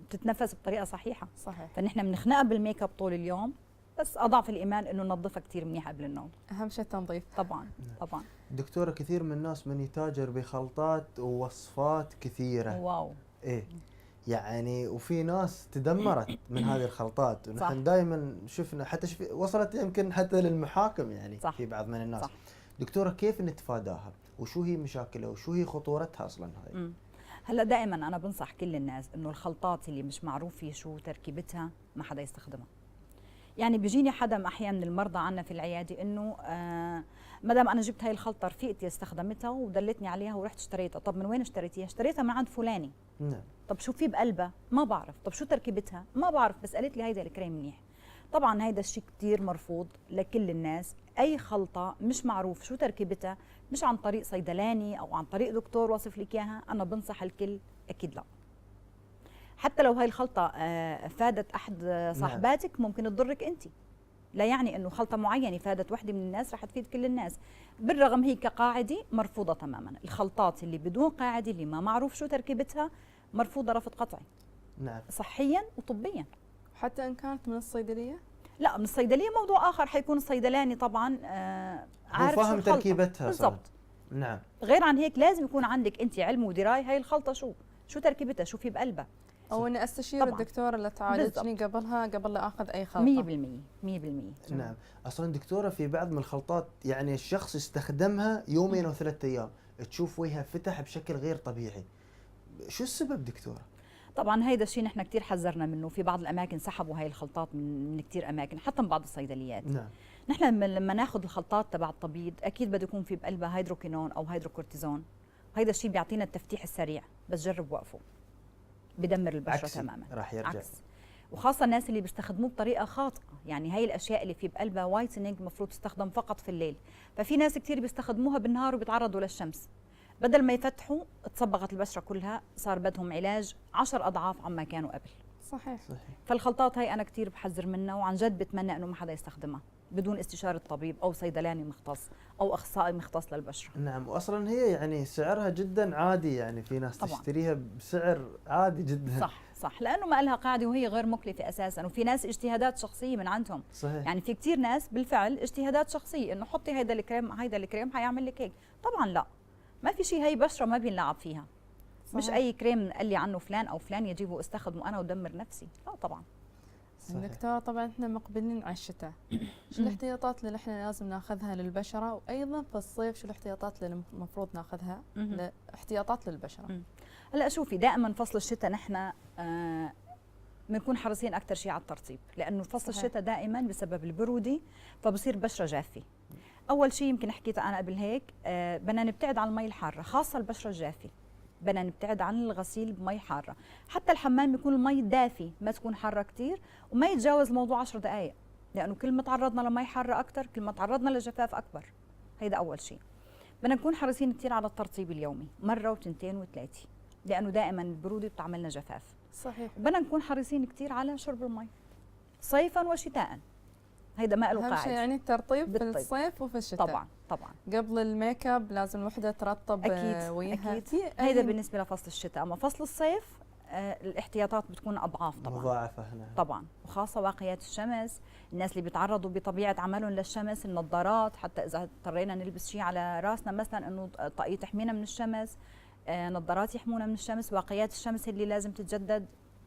D: تتنفس بطريقه صحيحه.
B: صحيح.
D: فنحن بنخنقها بالميك اب طول اليوم، بس اضعف الايمان انه ننظفها كثير منيح قبل النوم.
B: اهم شيء التنظيف.
D: طبعا طبعا.
A: دكتوره، كثير من الناس من يتاجر بخلطات ووصفات كثيره.
D: واو.
A: ايه، يعني وفي ناس تدمرت من هذه الخلطات، ونحن دائما شفنا حتى وصلت يمكن حتى للمحاكم يعني.
D: صح.
A: في بعض من الناس.
D: صح.
A: دكتوره، كيف نتفاداها؟ وشو هي مشاكلها؟ وشو هي خطورتها اصلا هاي؟
D: هلا دائما انا بنصح كل الناس انه الخلطات اللي مش معروف في شو تركيبتها ما حدا يستخدمها. يعني بيجيني حدا احيانا من المرضى عنا في العياده انه مدام انا جبت هاي الخلطه رفيقتي استخدمتها ودلتني عليها ورحت اشتريتها. طب من وين اشتريتيها؟ اشتريتها من عند فلاني.
A: نعم.
D: طب شو في بقلبها؟ ما بعرف. طب شو تركيبتها؟ ما بعرف، بس قالت لي هيدا الكريم منيح. طبعا هيدا الشيء كثير مرفوض لكل الناس. اي خلطه مش معروف شو تركيبتها، مش عن طريق صيدلاني او عن طريق دكتور وصف لك اياها، انا بنصح الكل اكيد لا. حتى لو هاي الخلطه فادت احد صاحباتك ممكن تضرك انت، لا يعني انه خلطه معينه فادت وحده من الناس رح تفيد كل الناس. بالرغم هي كقاعده مرفوضه تماما. الخلطات اللي بدون قاعده اللي ما معروف شو تركيبتها مرفوضه رفض قطعي.
A: نعم.
D: صحيا وطبيا.
B: حتى ان كانت من الصيدليه؟
D: لا، من الصيدليه موضوع اخر، حيكون الصيدلاني طبعا عارف
A: هو فاهم
D: شو
A: تركيبتها
D: بالضبط.
A: نعم.
D: غير عن هيك لازم يكون عندك انت علم ودرايه هاي الخلطه شو تركيبتها، شو في بقلبها.
B: او اني استشير
D: طبعاً.
B: الدكتور اللي تعالجني قبلها قبل لا اخذ اي خلطه.
D: 100%.
A: نعم. اصلا دكتوره في بعض من الخلطات يعني الشخص يستخدمها يومين او 3 ايام تشوف وجهه فتح بشكل غير طبيعي، شو السبب دكتوره؟
D: طبعا هيدا الشيء نحن كثير حذرنا منه، في بعض الاماكن سحبوا هاي الخلطات من كثير اماكن، حتى من بعض الصيدليات.
A: نعم.
D: نحن لما ناخذ الخلطات تبع الطبيب اكيد بده يكون في بقلبها هيدروكينون او هيدروكورتيزون، هيدا الشيء بيعطينا التفتيح السريع، بس جرب وقفه بدمر البشره
A: عكسي.
D: تماما.
A: راح يرجع.
D: عكس. وخاصه الناس اللي بيستخدموه بطريقه خاطئه، يعني هي الاشياء اللي في بقلبها وايتنينج المفروض تستخدم فقط في الليل، ففي ناس كثير بيستخدموها بالنهار وبيتعرضوا للشمس، بدل ما يفتحوا تصبغت البشره كلها، صار بدهم علاج 10 اضعاف عما كانوا قبل.
B: صحيح.
D: فالخلطات هي انا كثير بحذر منها، وعن جد بتمنى انه ما حدا يستخدمها بدون استشاره طبيب او صيدلاني مختص او اخصائي مختص للبشره.
A: نعم. واصلا هي يعني سعرها جدا عادي، يعني في ناس
D: طبعاً.
A: تشتريها بسعر عادي جدا.
D: صح لانه ما لها قاعده وهي غير مكلفه اساسا، وفي ناس اجتهادات شخصيه من عندهم.
A: صحيح.
D: يعني في كثير ناس بالفعل اجتهادات شخصيه انه حطي هيدا الكريم حيعمل لك هيك. طبعا لا، ما في شيء، هي بشره ما بينلعب فيها.
B: صحيح.
D: مش اي كريم قال لي عنه فلان او فلان يجيبه واستخدمه انا ودمر نفسي، لا طبعا.
A: صحيح.
B: دكتورة طبعا احنا مقبلين على الشتاء، شو الاحتياطات اللي احنا لازم ناخذها للبشرة، وايضا في الصيف شو الاحتياطات اللي المفروض ناخذها احتياطات للبشرة؟
D: هلا شوفي، دائما فصل الشتاء نحن بنكون حريصين اكثر شيء على الترطيب، لانه فصل
B: صحيح.
D: الشتاء دائما بسبب البروده فبصير بشره جافه. اول شيء يمكن حكيت انا قبل هيك، بدنا نبتعد عن المي الحاره، خاصه البشره الجافه بدنا نبتعد عن الغسيل بمي حاره، حتى الحمام يكون المي دافي ما تكون حاره كثير، وما يتجاوز الموضوع 10 دقائق، لانه كل ما تعرضنا لمي حاره اكثر كل ما تعرضنا لجفاف اكبر. هيدا اول شيء. بدنا نكون حريصين كثير على الترطيب اليومي، مره وتنتين وثلاثه، لانه دائما البروده بتعملنا جفاف.
B: صحيح.
D: بدنا نكون حريصين كثير على شرب المي صيفا وشتاء، هيدا ما له
B: اهم شيء
D: قاعده.
B: يعني الترطيب في
D: بالطيب.
B: الصيف وفي الشتاء.
D: طبعا
B: قبل الميك اب لازم الوحده ترطب وجهها.
D: اكيد هيدا بالنسبه لفصل الشتاء، اما فصل الصيف الاحتياطات بتكون اضعاف طبعا.
A: مضاعفه هنا.
D: طبعا، وخاصه واقيات الشمس، الناس اللي بيتعرضوا بطبيعه عملهم للشمس، النظارات، حتى اذا اضطرينا نلبس شيء على راسنا مثلا انه طاقية تحمينا من الشمس، نظارات يحمونا من الشمس، واقيات الشمس اللي لازم تتجدد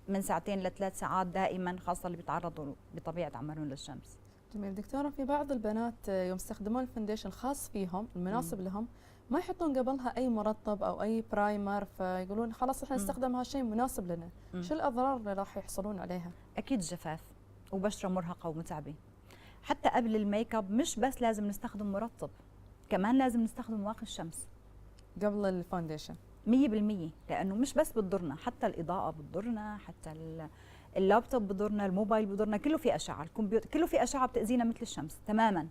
D: من 2 ل 3 ساعات دائما، خاصه اللي بيتعرضوا بطبيعه عملهم للشمس.
B: جميل. دكتورة في بعض البنات يوم يستخدمون الفونديشن الخاص فيهم المناسب لهم ما يحطون قبلها اي مرطب او اي برايمر، فيقولون خلاص احنا نستخدم هالشيء مناسب لنا. شو الاضرار اللي راح يحصلون عليها؟
D: اكيد جفاف وبشره مرهقه ومتعبه. حتى قبل الميك اب مش بس لازم نستخدم مرطب، كمان لازم نستخدم واقي الشمس
B: قبل الفونديشن
D: 100%، لانه مش بس بتضرنا، حتى الاضاءه بتضرنا، حتى اللابتوب بضرنا، الموبايل بضرنا، كله في اشعه، الكمبيوتر كله في اشعه بتاذينا مثل الشمس تماما.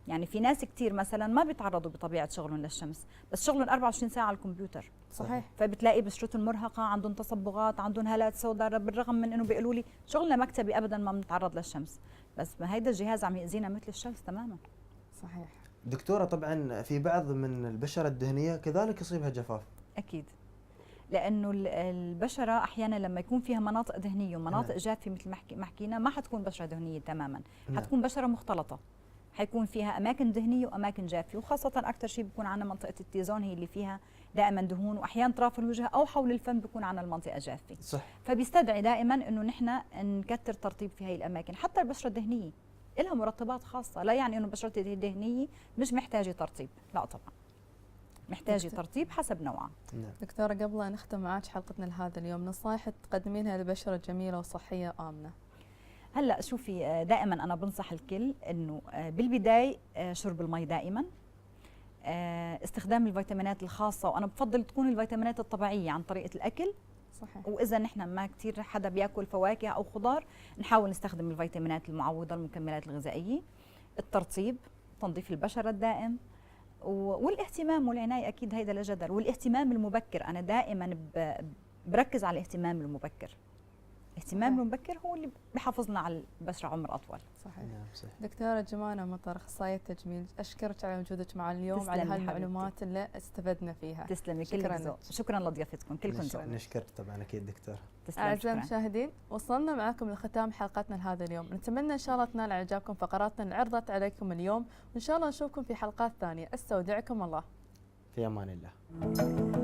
D: يعني في ناس كثير مثلا ما بيتعرضوا بطبيعه شغلهم للشمس، بس شغلهم 24 ساعه على الكمبيوتر.
B: صحيح.
D: فبتلاقي بشرتهم مرهقه، عندهم تصبغات، عندهم هالات سوداء، بالرغم من انه بيقولوا لي شغلنا مكتبي ابدا ما بنتعرض للشمس، بس ما هيدا الجهاز عم ياذينا مثل الشمس تماما.
B: صحيح.
A: دكتوره طبعا في بعض من البشره الدهنيه كذلك يصيبها جفاف.
D: اكيد، لانه البشره احيانا لما يكون فيها مناطق دهنيه ومناطق جافه مثل ما حكينا ما حتكون بشره دهنيه تماما، حتكون بشره مختلطه، حيكون فيها اماكن دهنيه واماكن جافه، وخاصه اكثر شيء بيكون عندنا منطقه التيزون هي اللي فيها دائما دهون، واحيانا طراف الوجه او حول الفم بيكون عندنا المنطقه جافه.
A: صح.
D: فبيستدعي دائما انه نحن نكثر ترطيب في هي الاماكن. حتى البشره الدهنيه لها مرطبات خاصه، لا يعني انه بشرتي الدهنيه مش محتاجه ترطيب، لا طبعا محتاجه ترطيب حسب نوعها.
B: دكتورة قبل أن نختم معك حلقتنا لهذا اليوم، نصائح تقدمينها للبشرة جميلة وصحية وآمنة.
D: هلا شوفي، دائما انا بنصح الكل انه بالبدايه شرب المي دائما، استخدام الفيتامينات الخاصه، وانا بفضل تكون الفيتامينات الطبيعيه عن طريقه الاكل.
B: صحيح.
D: واذا نحن ما كثير حدا بياكل فواكه او خضار نحاول نستخدم الفيتامينات المعوضه المكملات الغذائيه. الترطيب، تنظيف البشره الدائم، والاهتمام والعنايه اكيد هيدا لا جدل، والاهتمام المبكر. انا دائما بركز على الاهتمام المبكر. الاهتمام المبكر هو اللي بحافظنا على البشره عمر اطول.
B: صحيح.
A: نعم صحيح.
B: دكتورة جمانة مطر، اخصائية تجميل، اشكرك على وجودك معنا اليوم، على هالمعلومات اللي استفدنا فيها.
D: تسلمي، كلك ذوق. شكرا لضيافتكم، كلكم ذوق.
A: نشكرك طبعا اكيد دكتور.
B: اعزائي المشاهدين، وصلنا معكم لختام حلقتنا لهذا اليوم، نتمنى ان شاء الله تنال اعجابكم فقراتنا اللي عرضت عليكم اليوم، وان شاء الله نشوفكم في حلقات ثانيه. استودعكم الله.
A: في امان الله.